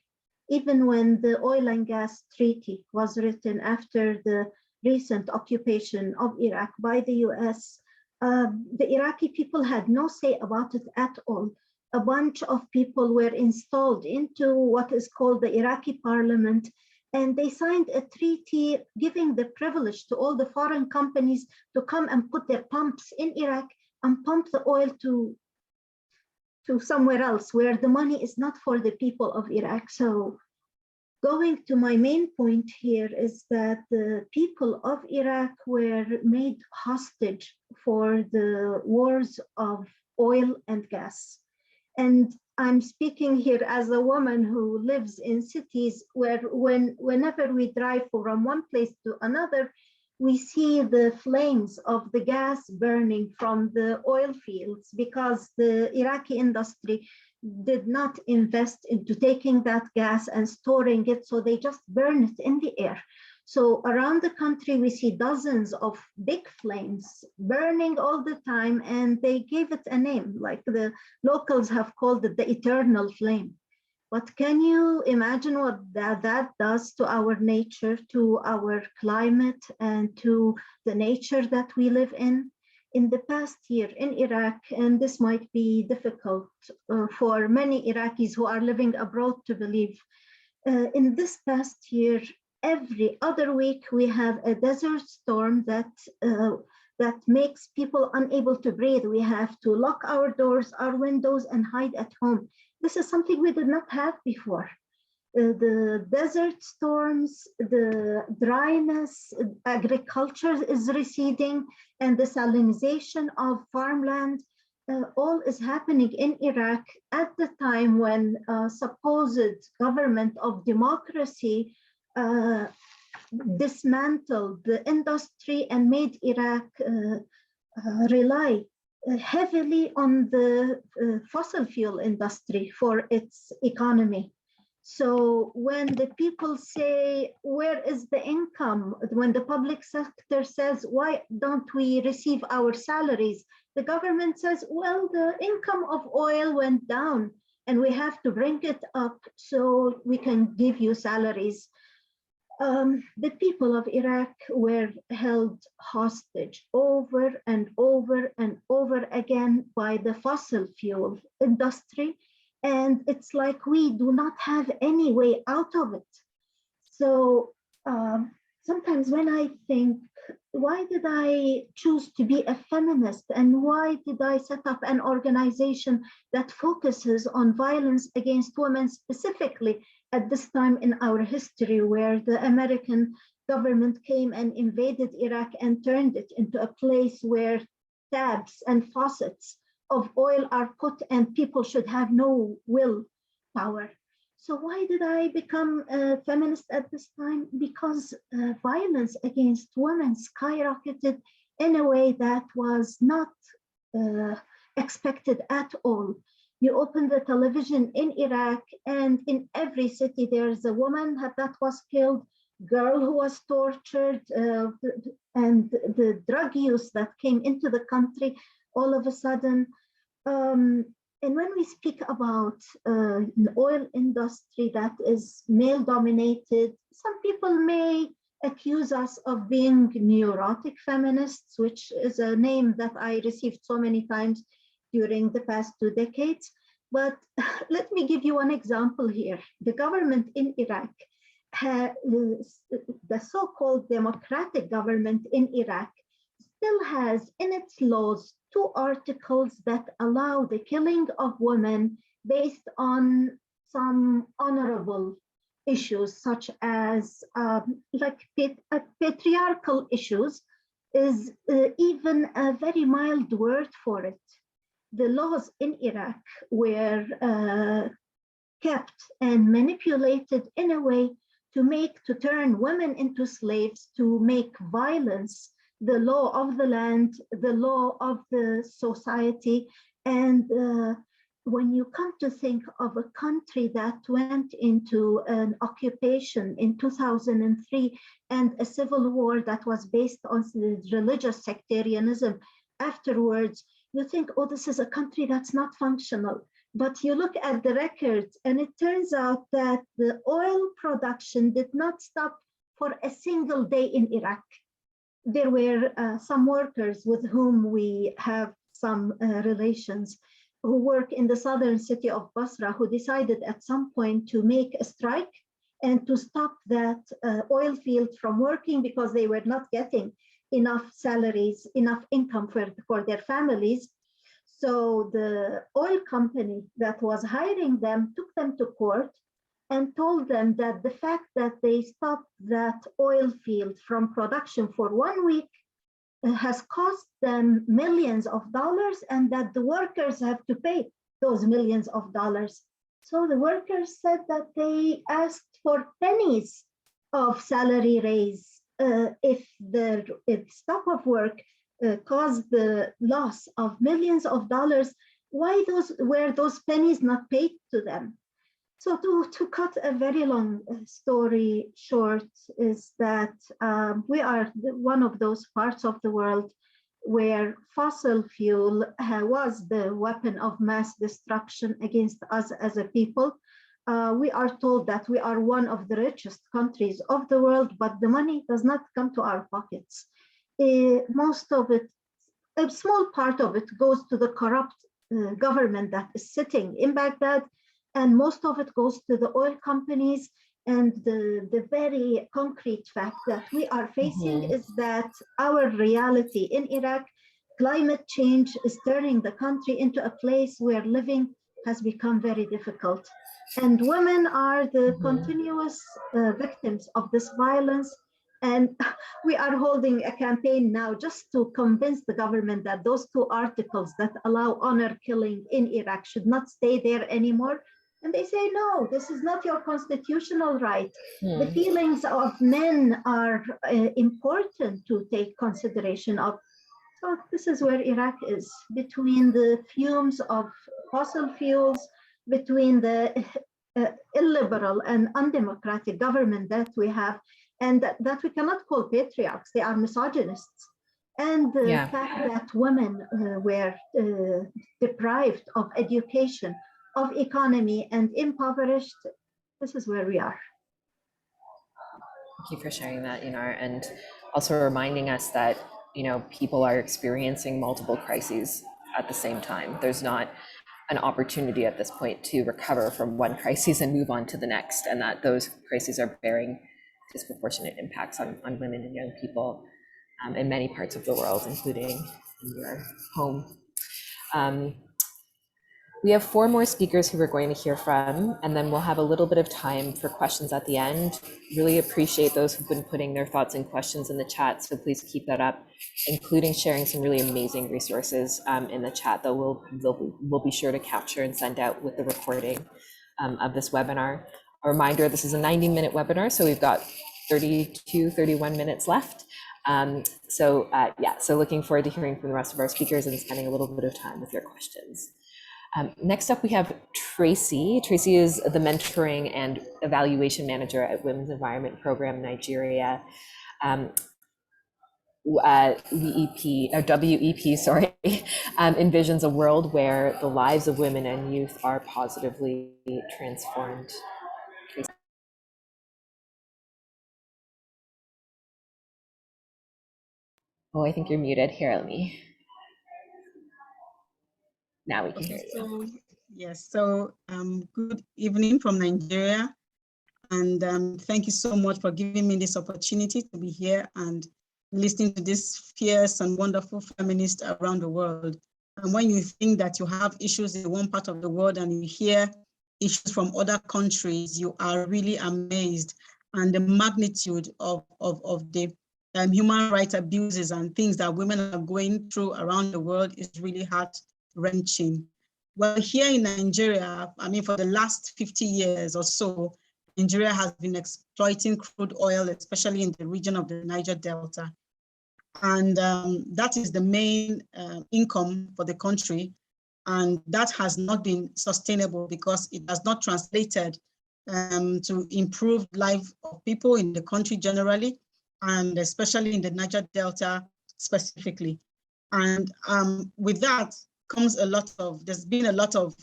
Even when the oil and gas treaty was written after the recent occupation of Iraq by the US, the Iraqi people had no say about it at all. A bunch of people were installed into what is called the Iraqi parliament, and they signed a treaty giving the privilege to all the foreign companies to come and put their pumps in Iraq and pump the oil to somewhere else where the money is not for the people of Iraq. So going to my main point here is that the people of Iraq were made hostage for the wars of oil and gas. And I'm speaking here as a woman who lives in cities where whenever we drive from one place to another, we see the flames of the gas burning from the oil fields because the Iraqi industry did not invest into taking that gas and storing it, so they just burn it in the air. So around the country, we see dozens of big flames burning all the time, and they gave it a name, like the locals have called it the eternal flame. But can you imagine what that does to our nature, to our climate, and to the nature that we live in? In the past year in Iraq, and this might be difficult for many Iraqis who are living abroad to believe, in this past year, every other week we have a desert storm that makes people unable to breathe. We have to lock our doors, our windows, and hide at home. This is something we did not have before. The desert storms, the dryness, agriculture is receding, and the salinization of farmland, all is happening in Iraq at the time when supposed government of democracy dismantled the industry and made Iraq rely heavily on the fossil fuel industry for its economy. So when the people say, where is the income? When the public sector says, why don't we receive our salaries? The government says, well, the income of oil went down and we have to bring it up so we can give you salaries. The people of Iraq were held hostage over and over and over again by the fossil fuel industry. And it's like we do not have any way out of it. So sometimes when I think, why did I choose to be a feminist? And why did I set up an organization that focuses on violence against women specifically at this time in our history, where the American government came and invaded Iraq and turned it into a place where taps and faucets of oil are put and people should have no will power. So why did I become a feminist at this time? Because violence against women skyrocketed in a way that was not expected at all. You open the television in Iraq, and in every city there's a woman that was killed, girl who was tortured, and the drug use that came into the country all of a sudden. And when we speak about the oil industry that is male dominated, some people may accuse us of being neurotic feminists, which is a name that I received so many times during the past 2 decades. But let me give you one example here. The government in Iraq, the so-called democratic government in Iraq, still has in its laws 2 articles that allow the killing of women based on some honorable issues, such as patriarchal issues is even a very mild word for it. The laws in Iraq were kept and manipulated in a way to turn women into slaves, to make violence the law of the land, the law of the society. And when you come to think of a country that went into an occupation in 2003 and a civil war that was based on religious sectarianism afterwards, you think, oh, this is a country that's not functional. But you look at the records and it turns out that the oil production did not stop for a single day in Iraq. There were some workers with whom we have some relations who work in the southern city of Basra, who decided at some point to make a strike and to stop that oil field from working because they were not getting enough salaries, enough income for their families. So the oil company that was hiring them took them to court and told them that the fact that they stopped that oil field from production for 1 week has cost them millions of dollars, and that the workers have to pay those millions of dollars. So the workers said that they asked for pennies of salary raise if the stop of work caused the loss of millions of dollars. Why were those pennies not paid to them? So to cut a very long story short is that we are one of those parts of the world where fossil fuel was the weapon of mass destruction against us as a people. We are told that we are one of the richest countries of the world, but the money does not come to our pockets. Most of it, a small part of it goes to the corrupt government that is sitting in Baghdad, and most of it goes to the oil companies. And the very concrete fact that we are facing is that our reality in Iraq, climate change is turning the country into a place where living has become very difficult. And women are the continuous victims of this violence. And we are holding a campaign now just to convince the government that those 2 articles that allow honor killing in Iraq should not stay there anymore. And they say, no, this is not your constitutional right. The feelings of men are important to take consideration of. So this is where Iraq is, between the fumes of fossil fuels, between the illiberal and undemocratic government that we have, and that we cannot call patriarchs, they are misogynists. And the fact that women were deprived of education, of economy, and impoverished, this is where we are. Thank you for sharing that, Yanara, and also reminding us that, people are experiencing multiple crises at the same time. There's not an opportunity at this point to recover from one crisis and move on to the next, and that those crises are bearing disproportionate impacts on women and young people in many parts of the world, including in your home. We have 4 more speakers who we're going to hear from, and then we'll have a little bit of time for questions at the end. Really appreciate those who've been putting their thoughts and questions in the chat, so please keep that up, including sharing some really amazing resources in the chat that we'll be sure to capture and send out with the recording of this webinar. A reminder, this is a 90-minute webinar, so we've got 31 minutes left. So looking forward to hearing from the rest of our speakers and spending a little bit of time with your questions. Next up, we have Tracy. Tracy is the mentoring and evaluation manager at Women's Environment Program Nigeria. WEP, sorry, envisions a world where the lives of women and youth are positively transformed. Tracy. Oh, I think you're muted. Here, let me. Now we can hear you. Yes, good evening from Nigeria. And thank you so much for giving me this opportunity to be here and listening to these fierce and wonderful feminists around the world. And when you think that you have issues in one part of the world and you hear issues from other countries, you are really amazed. And the magnitude of the human rights abuses and things that women are going through around the world is really heart-wrenching. Well, here in Nigeria, I mean, for the last 50 years or so, Nigeria has been exploiting crude oil, especially in the region of the Niger Delta. And that is the main income for the country. And that has not been sustainable because it has not translated to improve life of people in the country generally, and especially in the Niger Delta specifically. And with that comes there's been a lot of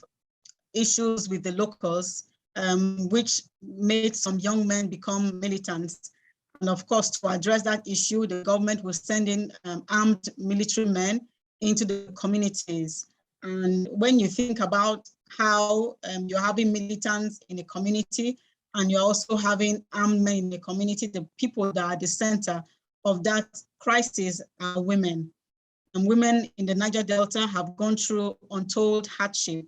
issues with the locals, which made some young men become militants. And of course, to address that issue, the government will send in armed military men into the communities. And when you think about how you're having militants in a community and you're also having armed men in the community, the people that are at the center of that crisis are women. And women in the Niger Delta have gone through untold hardship.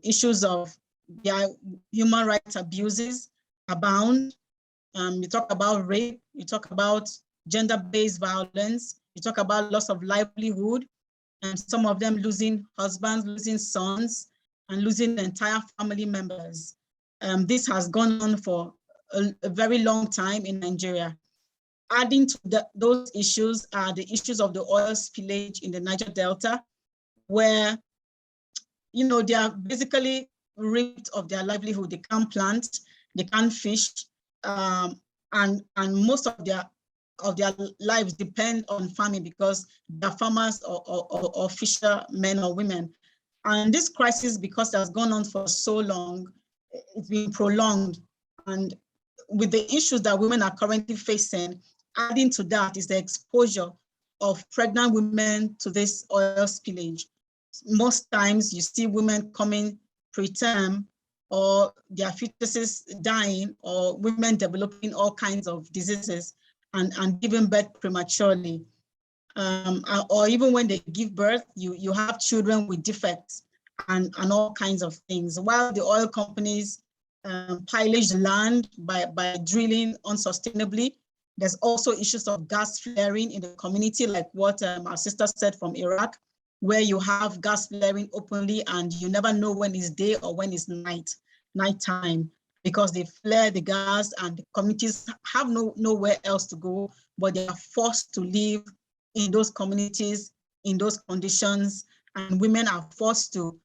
Issues of their human rights abuses abound. You talk about rape, you talk about gender-based violence, you talk about loss of livelihood, and some of them losing husbands, losing sons, and losing entire family members. This has gone on for a very long time in Nigeria. Adding to those issues are the issues of the oil spillage in the Niger Delta, where they are basically ripped of their livelihood. They can't plant, they can't fish, and most of their lives depend on farming because they're farmers or fishermen or women. And this crisis, because it has gone on for so long, it's been prolonged. And with the issues that women are currently facing, adding to that is the exposure of pregnant women to this oil spillage. Most times you see women coming preterm, or their fetuses dying, or women developing all kinds of diseases and giving birth prematurely. Or even when they give birth, you have children with defects and all kinds of things. While the oil companies pillage the land by drilling unsustainably, there's also issues of gas flaring in the community, like what our sister said from Iraq, where you have gas flaring openly and you never know when it's day or when it's nighttime, because they flare the gas and the communities have nowhere else to go, but they are forced to live in those communities, in those conditions, and women are forced to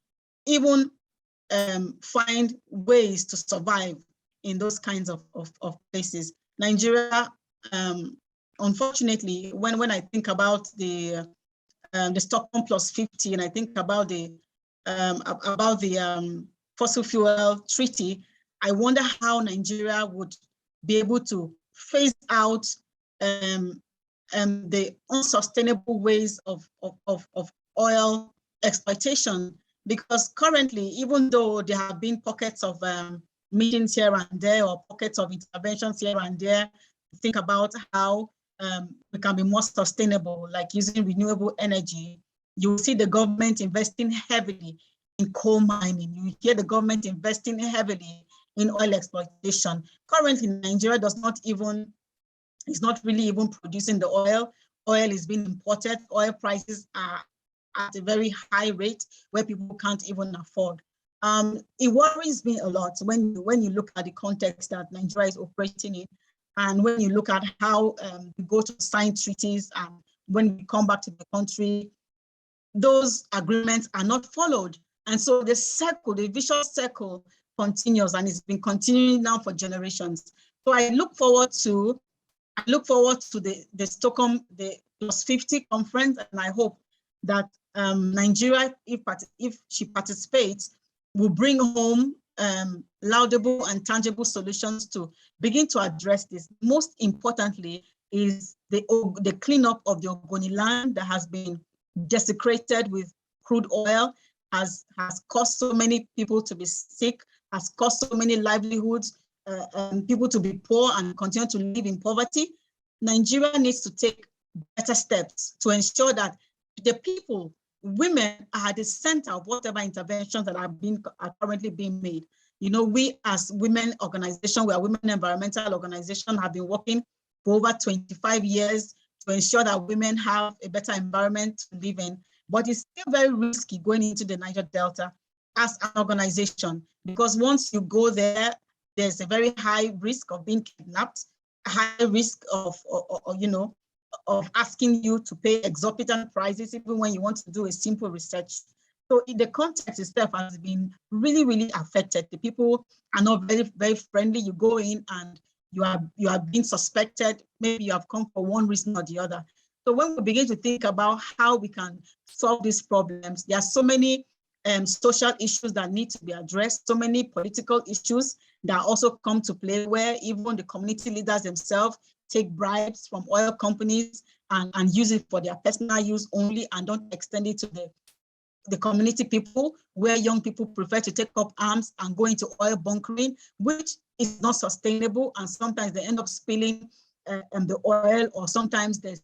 even find ways to survive in those kinds of places. Nigeria, unfortunately, when I think about the Stockholm+50, and I think about the fossil fuel treaty, I wonder how Nigeria would be able to phase out the unsustainable ways of oil exploitation. Because currently, even though there have been pockets of meetings here and there, or pockets of interventions here and there, think about how we can be more sustainable, like using renewable energy. You see the government investing heavily in coal mining. You hear the government investing heavily in oil exploitation. Currently, Nigeria is not really even producing the oil. Oil is being imported. Oil prices are at a very high rate where people can't even afford. It worries me a lot when you look at the context that Nigeria is operating in, and when you look at how we go to sign treaties, and when we come back to the country, those agreements are not followed. And so the vicious circle continues, and it's been continuing now for generations. So I look forward to the Stockholm, the +50 conference, and I hope that Nigeria, if she participates, will bring home laudable and tangible solutions to begin to address this. Most importantly is the cleanup of the Ogoni land that has been desecrated with crude oil, has caused so many people to be sick, has caused so many livelihoods, people to be poor and continue to live in poverty. Nigeria needs to take better steps to ensure that the people, women, are at the center of whatever interventions that are currently being made. You know, we as women organization, we are women environmental organization, have been working for over 25 years to ensure that women have a better environment to live in. But it's still very risky going into the Niger Delta as an organization, because once you go there, there's a very high risk of being kidnapped, a high risk of asking you to pay exorbitant prices, even when you want to do a simple research. So the context itself has been really, really affected. The people are not very, very friendly. You go in and you are being suspected. Maybe you have come for one reason or the other. So when we begin to think about how we can solve these problems, there are so many social issues that need to be addressed, so many political issues that also come to play, where even the community leaders themselves take bribes from oil companies and use it for their personal use only, and don't extend it to the community people, where young people prefer to take up arms and go into oil bunkering, which is not sustainable. And sometimes they end up spilling the oil, or sometimes there's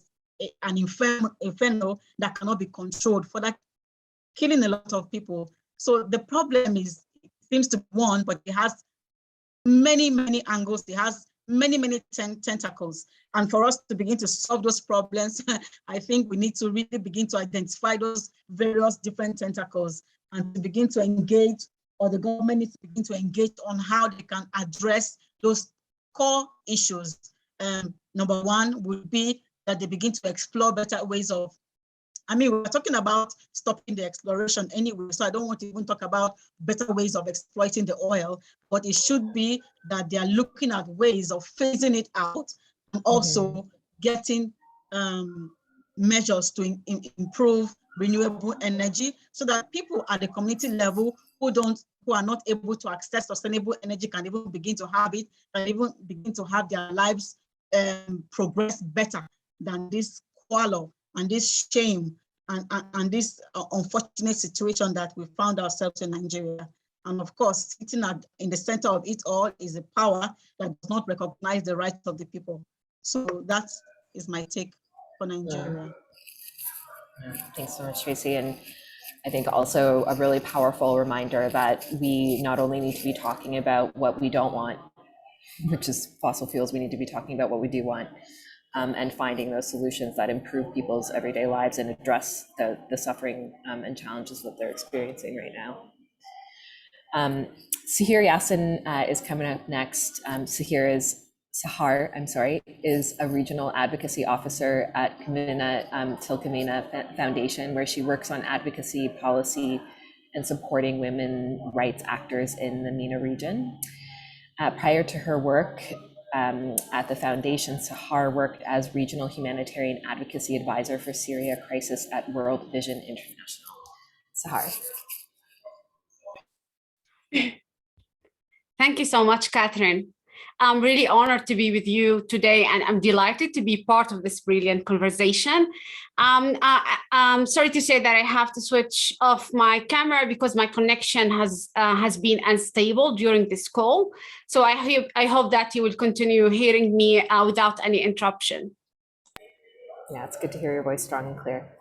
an inferno that cannot be controlled, for that killing a lot of people. So the problem seems to be one, but it has many, many angles. It has many, many tentacles. And for us to begin to solve those problems, I think we need to really begin to identify those various different tentacles and to begin to engage, or the government needs to begin to engage on how they can address those core issues. Number one would be that they begin to explore better ways of, we're talking about stopping the exploration anyway, so I don't want to even talk about better ways of exploiting the oil, but it should be that they are looking at ways of phasing it out, and also getting measures to improve renewable energy, so that people at the community level who are not able to access sustainable energy can even begin to have it, and even begin to have their lives progress better than this squalor and this shame and this unfortunate situation that we found ourselves in Nigeria. And of course, sitting in the center of it all is a power that does not recognize the rights of the people. So that is my take for Nigeria. Thanks so much, Tracy. And I think also a really powerful reminder that we not only need to be talking about what we don't want, which is fossil fuels, we need to be talking about what we do want, and finding those solutions that improve people's everyday lives and address the suffering and challenges that they're experiencing right now. Sahar Yasin is coming up next. Sahar is a regional advocacy officer at Kamina Tilkamina Foundation, where she works on advocacy, policy, and supporting women rights actors in the MENA region. Prior to her work at the foundation, Sahar worked as regional humanitarian advocacy advisor for Syria crisis at World Vision International. Sahar. Thank you so much, Catherine. I'm really honored to be with you today, and I'm delighted to be part of this brilliant conversation. I'm sorry to say that I have to switch off my camera because my connection has been unstable during this call. So I hope that you will continue hearing me without any interruption. Yeah, it's good to hear your voice strong and clear.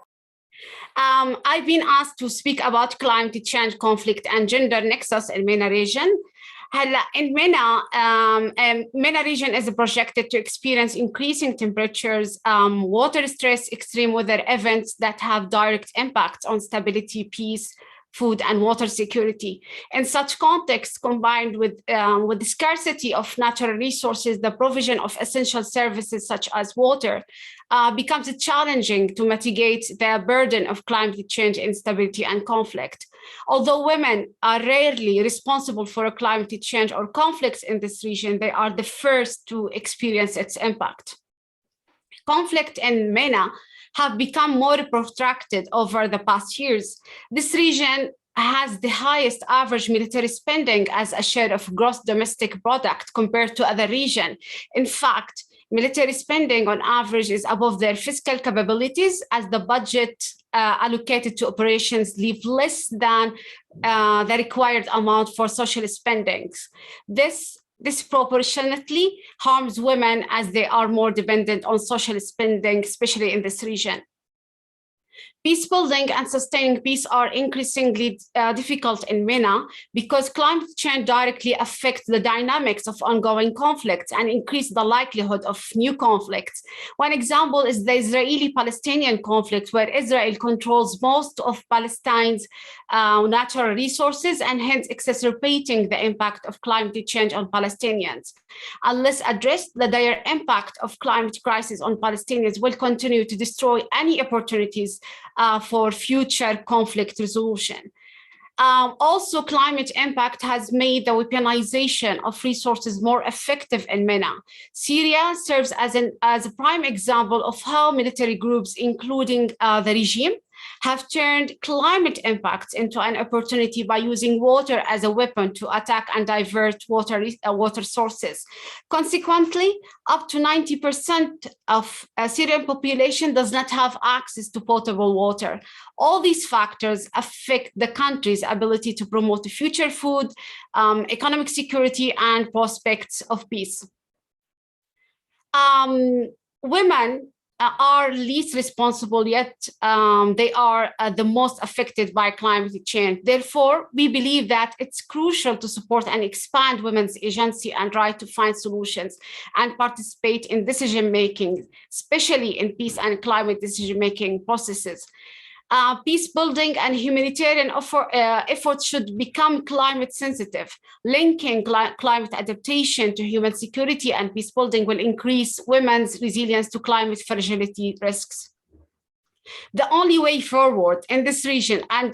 I've been asked to speak about climate change, conflict, and gender nexus in MENA region. In MENA region is projected to experience increasing temperatures, water stress, extreme weather events that have direct impacts on stability, peace, food, and water security. In such context, combined with the scarcity of natural resources, the provision of essential services such as water becomes challenging to mitigate the burden of climate change, instability, and conflict. Although women are rarely responsible for climate change or conflicts in this region, they are the first to experience its impact. Conflict in MENA have become more protracted over the past years. This region has the highest average military spending as a share of gross domestic product compared to other regions. In fact, military spending on average is above their fiscal capabilities, as the budget allocated to operations leave less than the required amount for social spendings. This disproportionately harms women as they are more dependent on social spending, especially in this region. Peace building and sustaining peace are increasingly difficult in MENA because climate change directly affects the dynamics of ongoing conflicts and increase the likelihood of new conflicts. One example is the Israeli-Palestinian conflict, where Israel controls most of Palestine's natural resources and hence exacerbating the impact of climate change on Palestinians. Unless addressed, the dire impact of climate crisis on Palestinians will continue to destroy any opportunities for future conflict resolution. Also, climate impact has made the weaponization of resources more effective in MENA. Syria serves as a prime example of how military groups, including the regime, have turned climate impacts into an opportunity by using water as a weapon to attack and divert water sources. Consequently, up to 90% of Syrian population does not have access to potable water. All these factors affect the country's ability to promote future food, economic security, and prospects of peace. Women are least responsible, yet they are the most affected by climate change. Therefore, we believe that it's crucial to support and expand women's agency and right to find solutions and participate in decision-making, especially in peace and climate decision-making processes. Peace building and humanitarian efforts should become climate sensitive. Linking climate adaptation to human security and peace building will increase women's resilience to climate fragility risks. The only way forward in this region and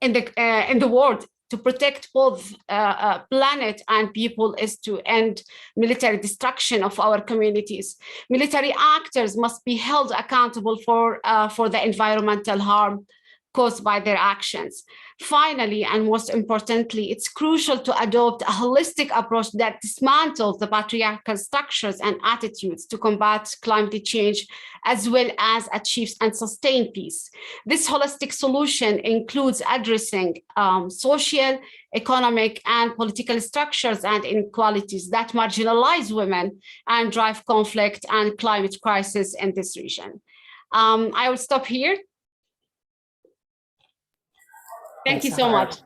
in the world to protect both planet and people is to end military destruction of our communities. Military actors must be held accountable for the environmental harm caused by their actions. Finally, and most importantly, it's crucial to adopt a holistic approach that dismantles the patriarchal structures and attitudes to combat climate change, as well as achieve and sustain peace. This holistic solution includes addressing social, economic, and political structures and inequalities that marginalize women and drive conflict and climate crisis in this region. I will stop here. Thank you so much.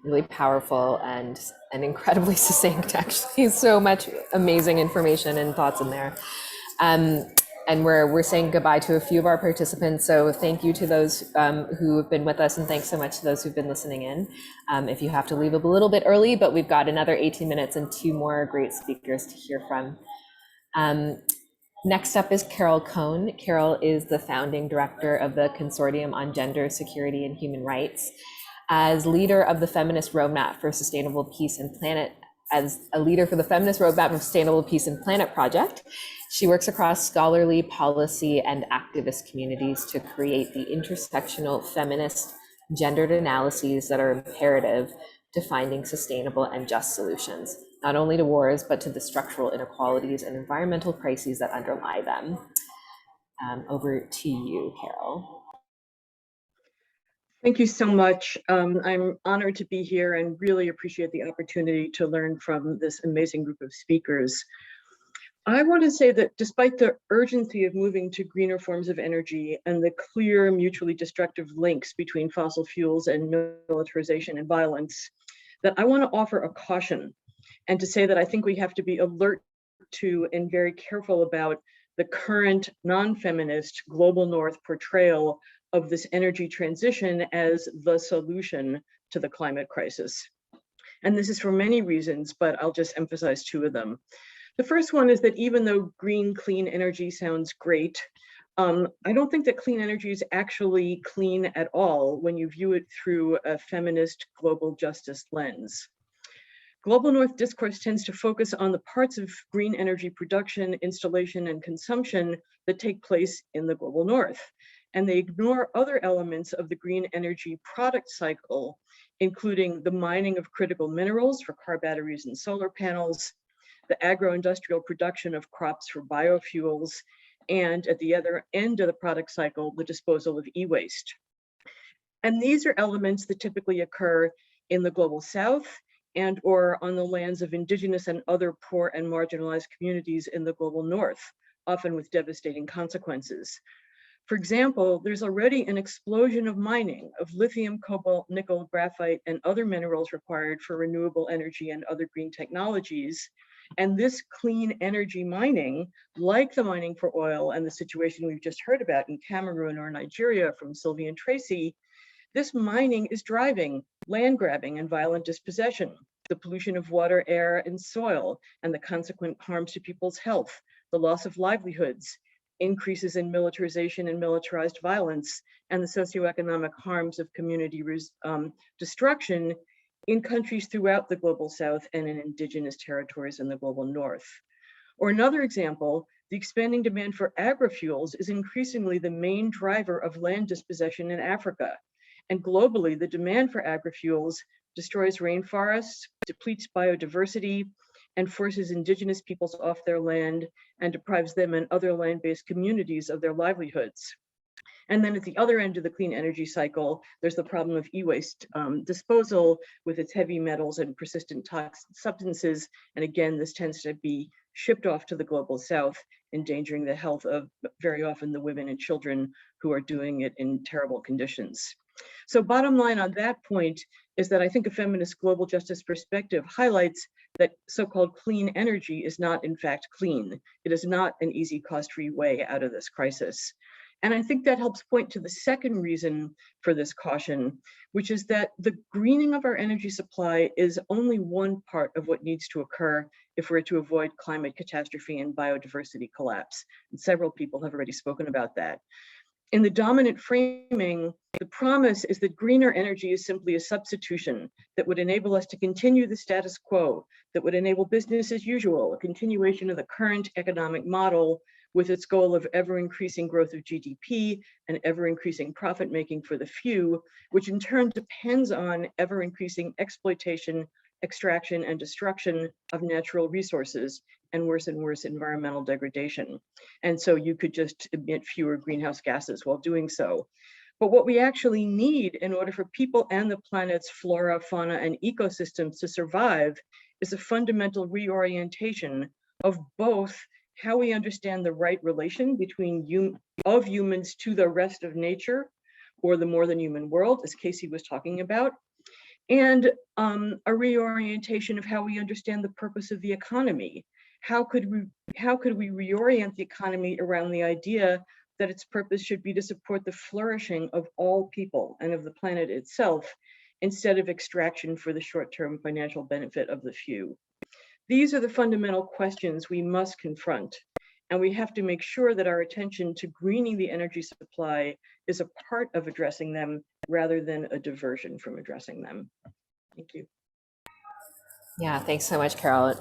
Really powerful and incredibly succinct, actually. So much amazing information and thoughts in there. And we're saying goodbye to a few of our participants. So thank you to those who have been with us, and thanks so much to those who've been listening in. If you have to leave a little bit early, but we've got another 18 minutes and 2 more great speakers to hear from. Next up is Carol Cohn. Carol is the founding director of the Consortium on Gender, Security, and Human Rights. As leader of the Feminist Roadmap for Sustainable Peace and Planet, as a leader for the Feminist Roadmap for Sustainable Peace and Planet project, she works across scholarly, policy, and activist communities to create the intersectional feminist gendered analyses that are imperative to finding sustainable and just solutions, not only to wars, but to the structural inequalities and environmental crises that underlie them. Over to you, Carol. Thank you so much. I'm honored to be here and really appreciate the opportunity to learn from this amazing group of speakers. I want to say that despite the urgency of moving to greener forms of energy and the clear mutually destructive links between fossil fuels and militarization and violence, that I want to offer a caution and to say that I think we have to be alert to and very careful about the current non-feminist global north portrayal of this energy transition as the solution to the climate crisis. And this is for many reasons, but I'll just emphasize 2 of them. The first one is that even though green, clean energy sounds great, I don't think that clean energy is actually clean at all when you view it through a feminist global justice lens. Global North discourse tends to focus on the parts of green energy production, installation, and consumption that take place in the global North. And they ignore other elements of the green energy product cycle, including the mining of critical minerals for car batteries and solar panels, the agro-industrial production of crops for biofuels, and at the other end of the product cycle, the disposal of e-waste. And these are elements that typically occur in the global South and or on the lands of indigenous and other poor and marginalized communities in the global north, often with devastating consequences. For example, there's already an explosion of mining of lithium, cobalt, nickel, graphite, and other minerals required for renewable energy and other green technologies. And this clean energy mining, like the mining for oil and the situation we've just heard about in Cameroon or Nigeria from Sylvie and Tracy, this mining is driving land grabbing and violent dispossession, the pollution of water, air, and soil, and the consequent harms to people's health, the loss of livelihoods, increases in militarization and militarized violence, and the socioeconomic harms of community destruction in countries throughout the global south and in indigenous territories in the global north. Or another example, the expanding demand for agri-fuels is increasingly the main driver of land dispossession in Africa. And globally, the demand for agri-fuels destroys rainforests, depletes biodiversity, and forces indigenous peoples off their land and deprives them and other land-based communities of their livelihoods. And then at the other end of the clean energy cycle, there's the problem of e-waste disposal with its heavy metals and persistent toxic substances. And again, this tends to be shipped off to the global south, endangering the health of very often the women and children who are doing it in terrible conditions. So bottom line on that point is that I think a feminist global justice perspective highlights that so-called clean energy is not in fact clean. It is not an easy cost-free way out of this crisis. And I think that helps point to the second reason for this caution, which is that the greening of our energy supply is only one part of what needs to occur if we're to avoid climate catastrophe and biodiversity collapse. And several people have already spoken about that. In the dominant framing, the promise is that greener energy is simply a substitution that would enable us to continue the status quo, that would enable business as usual, a continuation of the current economic model with its goal of ever-increasing growth of GDP and ever-increasing profit-making for the few, which in turn depends on ever-increasing exploitation, extraction, and destruction of natural resources and worse environmental degradation. And so you could just emit fewer greenhouse gases while doing so. But what we actually need in order for people and the planet's flora, fauna, and ecosystems to survive is a fundamental reorientation of both how we understand the right relation between humans to the rest of nature, or the more than human world, as Casey was talking about, and a reorientation of how we understand the purpose of the economy. How could we reorient the economy around the idea that its purpose should be to support the flourishing of all people and of the planet itself, instead of extraction for the short-term financial benefit of the few? These are the fundamental questions we must confront, and we have to make sure that our attention to greening the energy supply is a part of addressing them rather than a diversion from addressing them. Thank you. Yeah, thanks so much, Carol.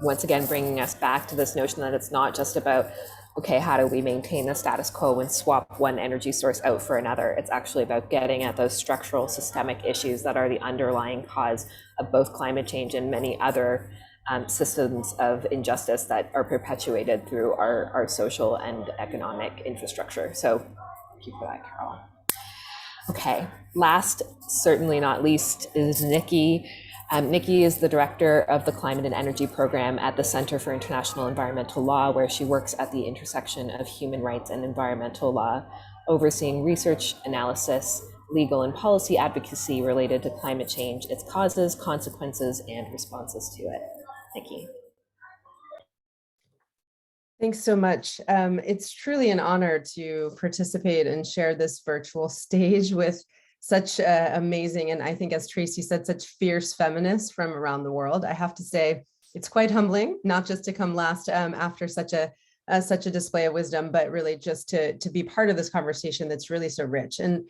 Once again bringing us back to this notion that it's not just about, okay, how do we maintain the status quo and swap one energy source out for another? It's actually about getting at those structural systemic issues that are the underlying cause of both climate change and many other systems of injustice that are perpetuated through our social and economic infrastructure. So thank you for that, Carol. Okay, last, certainly not least, is Nikki. Nikki is the director of the Climate and Energy Program at the Center for International Environmental Law, where she works at the intersection of human rights and environmental law, overseeing research, analysis, legal and policy advocacy related to climate change, its causes, consequences, and responses to it. Nikki. Thanks so much. It's truly an honor to participate and share this virtual stage with such amazing, and I think, as Tracy said, such fierce feminists from around the world. I have to say, it's quite humbling, not just to come last after such a display of wisdom, but really just to be part of this conversation that's really so rich. And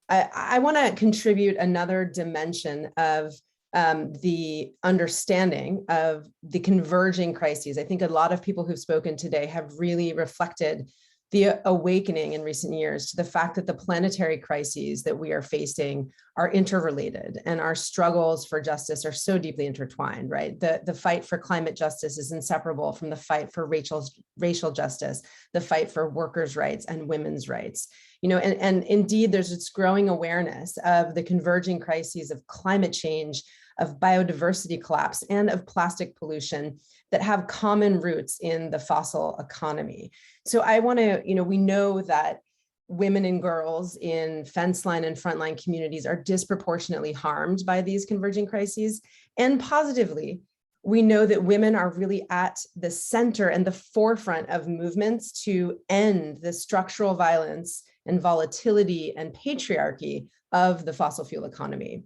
I want to contribute another dimension of the understanding of the converging crises. I think a lot of people who've spoken today have really reflected the awakening in recent years to the fact that the planetary crises that we are facing are interrelated, and our struggles for justice are so deeply intertwined, right? The fight for climate justice is inseparable from the fight for racial justice, the fight for workers' rights and women's rights. You know, and indeed, there's this growing awareness of the converging crises of climate change of biodiversity collapse, and of plastic pollution that have common roots in the fossil economy. So I want to, we know that women and girls in fence line and frontline communities are disproportionately harmed by these converging crises. And positively, we know that women are really at the center and the forefront of movements to end the structural violence and volatility and patriarchy of the fossil fuel economy.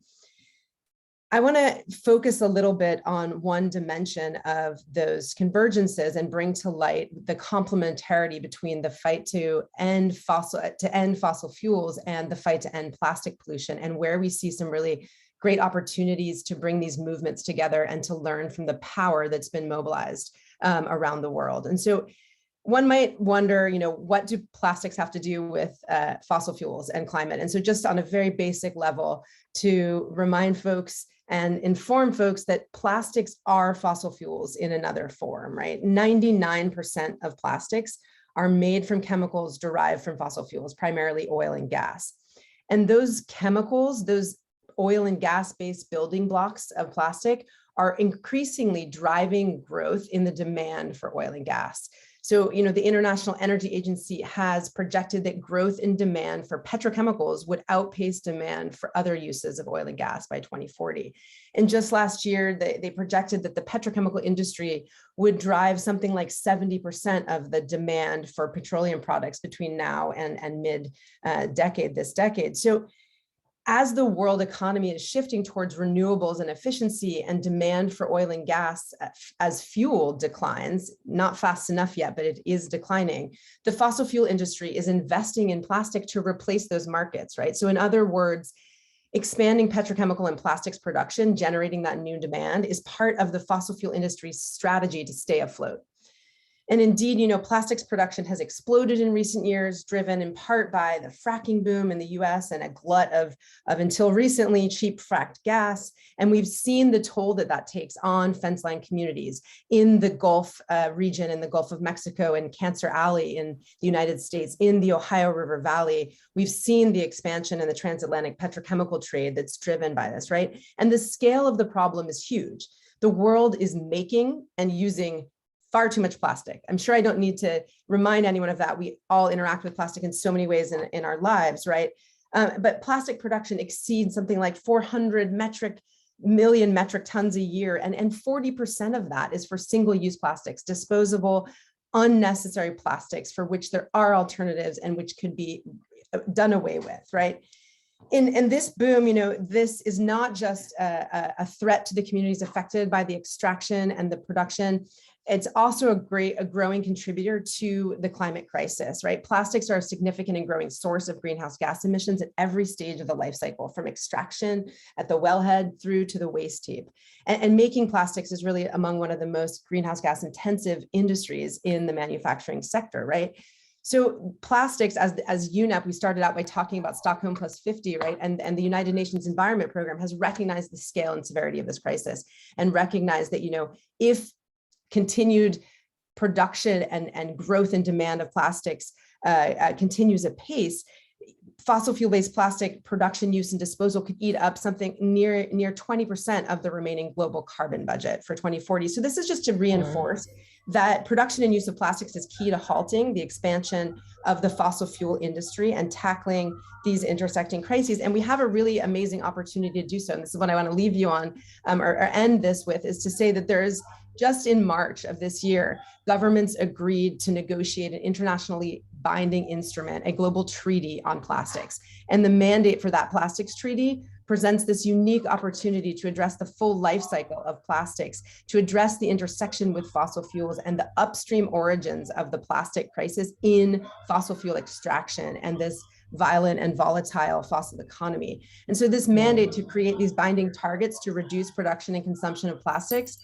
I want to focus a little bit on one dimension of those convergences and bring to light the complementarity between the fight to end fossil fuels and the fight to end plastic pollution, and where we see some really great opportunities to bring these movements together and to learn from the power that's been mobilized around the world. And so one might wonder, what do plastics have to do with fossil fuels and climate? And so just on a very basic level, to remind folks and inform folks that plastics are fossil fuels in another form, right? 99% of plastics are made from chemicals derived from fossil fuels, primarily oil and gas. And those chemicals, those oil and gas-based building blocks of plastic, are increasingly driving growth in the demand for oil and gas. So, the International Energy Agency has projected that growth in demand for petrochemicals would outpace demand for other uses of oil and gas by 2040. And just last year, they projected that the petrochemical industry would drive something like 70% of the demand for petroleum products between now and mid-decade, this decade. So, as the world economy is shifting towards renewables and efficiency, and demand for oil and gas as fuel declines, not fast enough yet, but it is declining, the fossil fuel industry is investing in plastic to replace those markets, right? So in other words, expanding petrochemical and plastics production, generating that new demand, is part of the fossil fuel industry's strategy to stay afloat. And indeed, plastics production has exploded in recent years, driven in part by the fracking boom in the US and a glut of until recently, cheap fracked gas. And we've seen the toll that takes on fence line communities in the Gulf region, in the Gulf of Mexico, and Cancer Alley in the United States, in the Ohio River Valley. We've seen the expansion in the transatlantic petrochemical trade that's driven by this, right? And the scale of the problem is huge. The world is making and using far too much plastic. I'm sure I don't need to remind anyone of that. We all interact with plastic in so many ways in our lives, right? But plastic production exceeds something like 400 million metric tons a year. And 40% of that is for single-use plastics, disposable, unnecessary plastics for which there are alternatives and which could be done away with, right? In this boom, this is not just a threat to the communities affected by the extraction and the production. It's also a growing contributor to the climate crisis, right? Plastics are a significant and growing source of greenhouse gas emissions at every stage of the life cycle, from extraction at the wellhead through to the waste heap. And making plastics is really among one of the most greenhouse gas intensive industries in the manufacturing sector, right? So plastics, as UNEP, we started out by talking about Stockholm+50, right? And the United Nations Environment Program has recognized the scale and severity of this crisis, and recognized that, if continued production and growth in demand of plastics continues apace, fossil fuel-based plastic production, use, and disposal could eat up something near 20% of the remaining global carbon budget for 2040. So this is just to reinforce that production and use of plastics is key to halting the expansion of the fossil fuel industry and tackling these intersecting crises. And we have a really amazing opportunity to do so. And this is what I want to leave you on, or end this with, is to say that there is, just in March of this year, governments agreed to negotiate an internationally binding instrument, a global treaty on plastics. And the mandate for that plastics treaty presents this unique opportunity to address the full life cycle of plastics, to address the intersection with fossil fuels and the upstream origins of the plastic crisis in fossil fuel extraction and this violent and volatile fossil economy. And so this mandate to create these binding targets to reduce production and consumption of plastics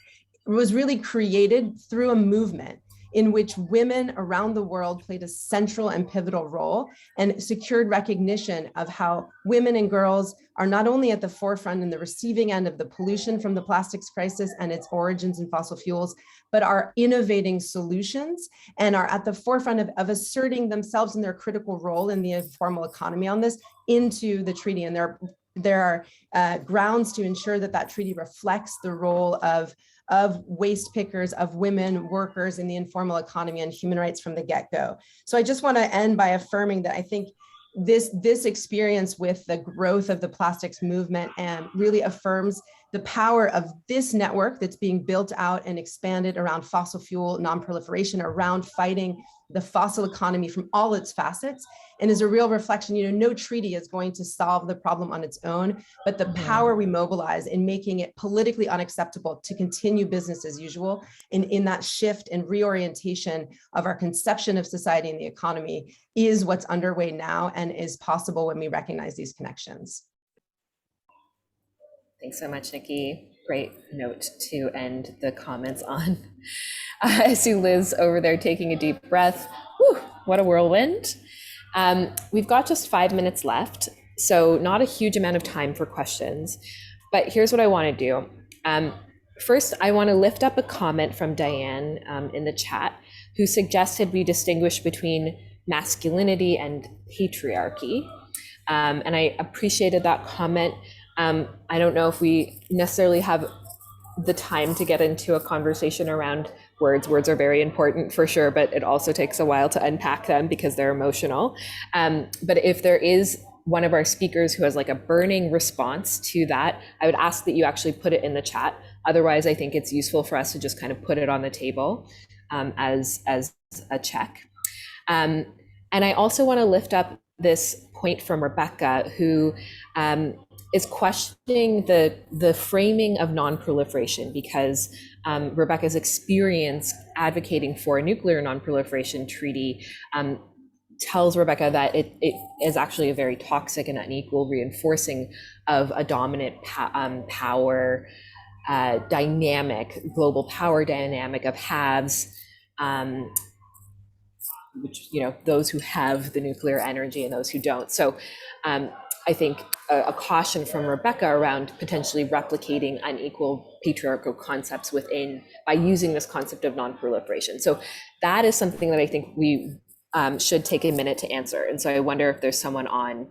was really created through a movement in which women around the world played a central and pivotal role and secured recognition of how women and girls are not only at the forefront and the receiving end of the pollution from the plastics crisis and its origins in fossil fuels, but are innovating solutions and are at the forefront of asserting themselves and their critical role in the informal economy on this into the treaty. And there are there are grounds to ensure that that treaty reflects the role of waste pickers, of women workers in the informal economy and human rights from the get-go. So I just want to end by affirming that I think this experience with the growth of the plastics movement and really affirms the power of this network that's being built out and expanded around fossil fuel non-proliferation, around fighting the fossil economy from all its facets, and is a real reflection. No treaty is going to solve the problem on its own, but the power we mobilize in making it politically unacceptable to continue business as usual, and in that shift and reorientation of our conception of society and the economy is what's underway now and is possible when we recognize these connections. Thanks so much, Nikki. Great note to end the comments on. I see Liz over there taking a deep breath. Whew, what a whirlwind. We've got just 5 minutes left, so not a huge amount of time for questions, but here's what I want to do. First, I want to lift up a comment from Diane in the chat, who suggested we distinguish between masculinity and patriarchy. And I appreciated that comment. I don't know if we necessarily have the time to get into a conversation around words. Words are very important for sure, but it also takes a while to unpack them because they're emotional. But if there is one of our speakers who has like a burning response to that, I would ask that you actually put it in the chat. Otherwise, I think it's useful for us to just kind of put it on the table as a check. And I also want to lift up this point from Rebecca, who is questioning the framing of non-proliferation, because Rebecca's experience advocating for a nuclear non-proliferation treaty tells Rebecca that it is actually a very toxic and unequal reinforcing of a dominant power dynamic, global power dynamic of haves, which, those who have the nuclear energy and those who don't. So I think a caution from Rebecca around potentially replicating unequal patriarchal concepts by using this concept of non-proliferation. So that is something that I think we should take a minute to answer. And so I wonder if there's someone on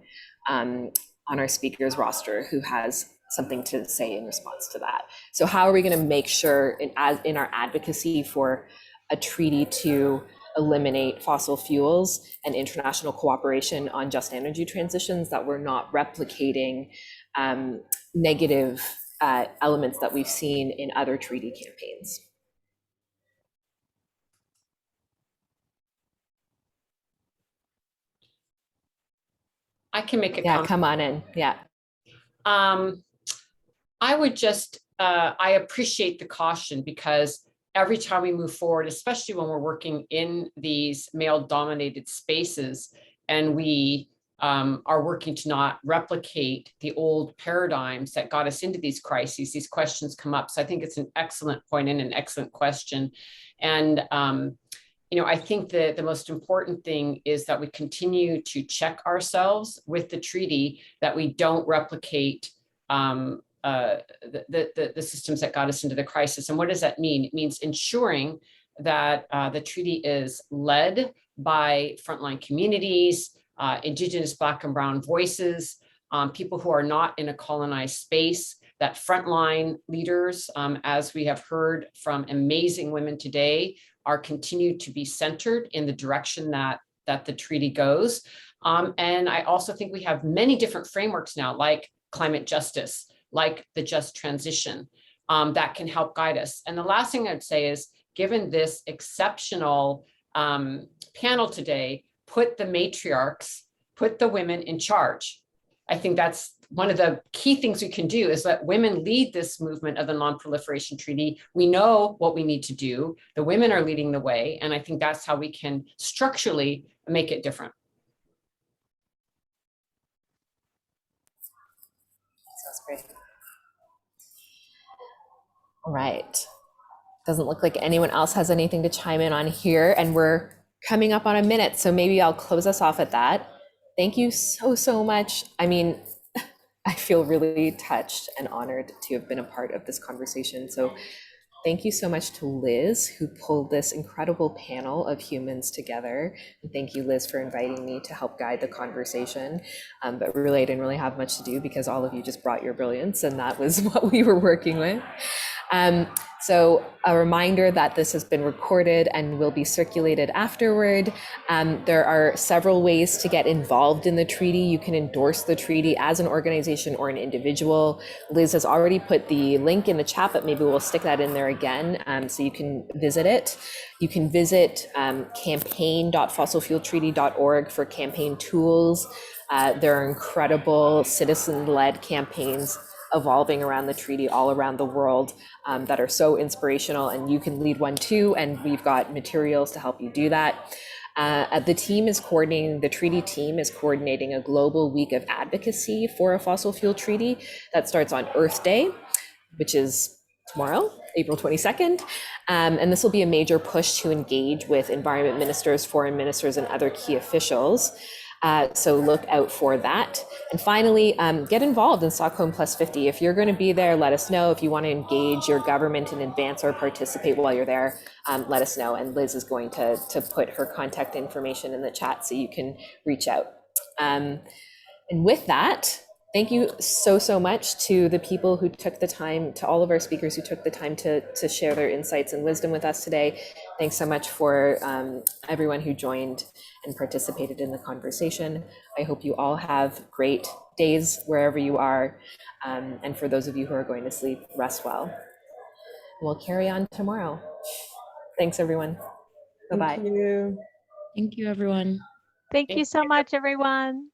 our speakers roster who has something to say in response to that. So how are we going to make sure in our advocacy for a treaty to eliminate fossil fuels and international cooperation on just energy transitions that we're not replicating negative elements that we've seen in other treaty campaigns? I can make a Yeah, comment. come on in. Yeah. I would just, I appreciate the caution, because every time we move forward, especially when we're working in these male-dominated spaces, and we are working to not replicate the old paradigms that got us into these crises, these questions come up. So I think it's an excellent point and an excellent question. And I think that the most important thing is that we continue to check ourselves with the treaty, that we don't replicate the systems that got us into the crisis. And what does that mean? It means ensuring that the treaty is led by frontline communities, Indigenous, Black and Brown voices, people who are not in a colonized space, that frontline leaders, as we have heard from amazing women today, are continued to be centered in the direction that the treaty goes. And I also think we have many different frameworks now, like climate justice, like the just transition, that can help guide us. And the last thing I'd say is, given this exceptional panel today, put the matriarchs, put the women in charge. I think that's one of the key things we can do, is let women lead this movement of the non-proliferation treaty. We know what we need to do. The women are leading the way. And I think that's how we can structurally make it different. Sounds great. All right. Doesn't look like anyone else has anything to chime in on here, and we're coming up on a minute, so maybe I'll close us off at that. Thank you so much. I mean, I feel really touched and honored to have been a part of this conversation. So Thank you so much to Liz, who pulled this incredible panel of humans together. And thank you, Liz, for inviting me to help guide the conversation. But really, I didn't really have much to do because all of you just brought your brilliance, and that was what we were working with. So a reminder that this has been recorded and will be circulated afterward. There are several ways to get involved in the treaty. You can endorse the treaty as an organization or an individual. Liz has already put the link in the chat, but maybe we'll stick that in there again so you can visit it. You can visit campaign.fossilfueltreaty.org for campaign tools. There are incredible citizen-led campaigns evolving around the treaty all around the world that are so inspirational, and you can lead one too, and we've got materials to help you do that. The treaty team is coordinating a global week of advocacy for a fossil fuel treaty that starts on Earth Day, which is tomorrow, April 22nd. And this will be a major push to engage with environment ministers, foreign ministers, and other key officials. So look out for that. And finally, get involved in Stockholm+50. If you're going to be there, let us know. If you want to engage your government in advance or participate while you're there, let us know. And Liz is going to put her contact information in the chat so you can reach out. And with that, thank you so much to the people who took the time, to all of our speakers who took the time to share their insights and wisdom with us today. Thanks so much for everyone who joined and participated in the conversation. I hope you all have great days wherever you are. And for those of you who are going to sleep, rest well. We'll carry on tomorrow. Thanks, everyone. Bye-bye. Thank you. Thank you, everyone. Thank you so much, everyone.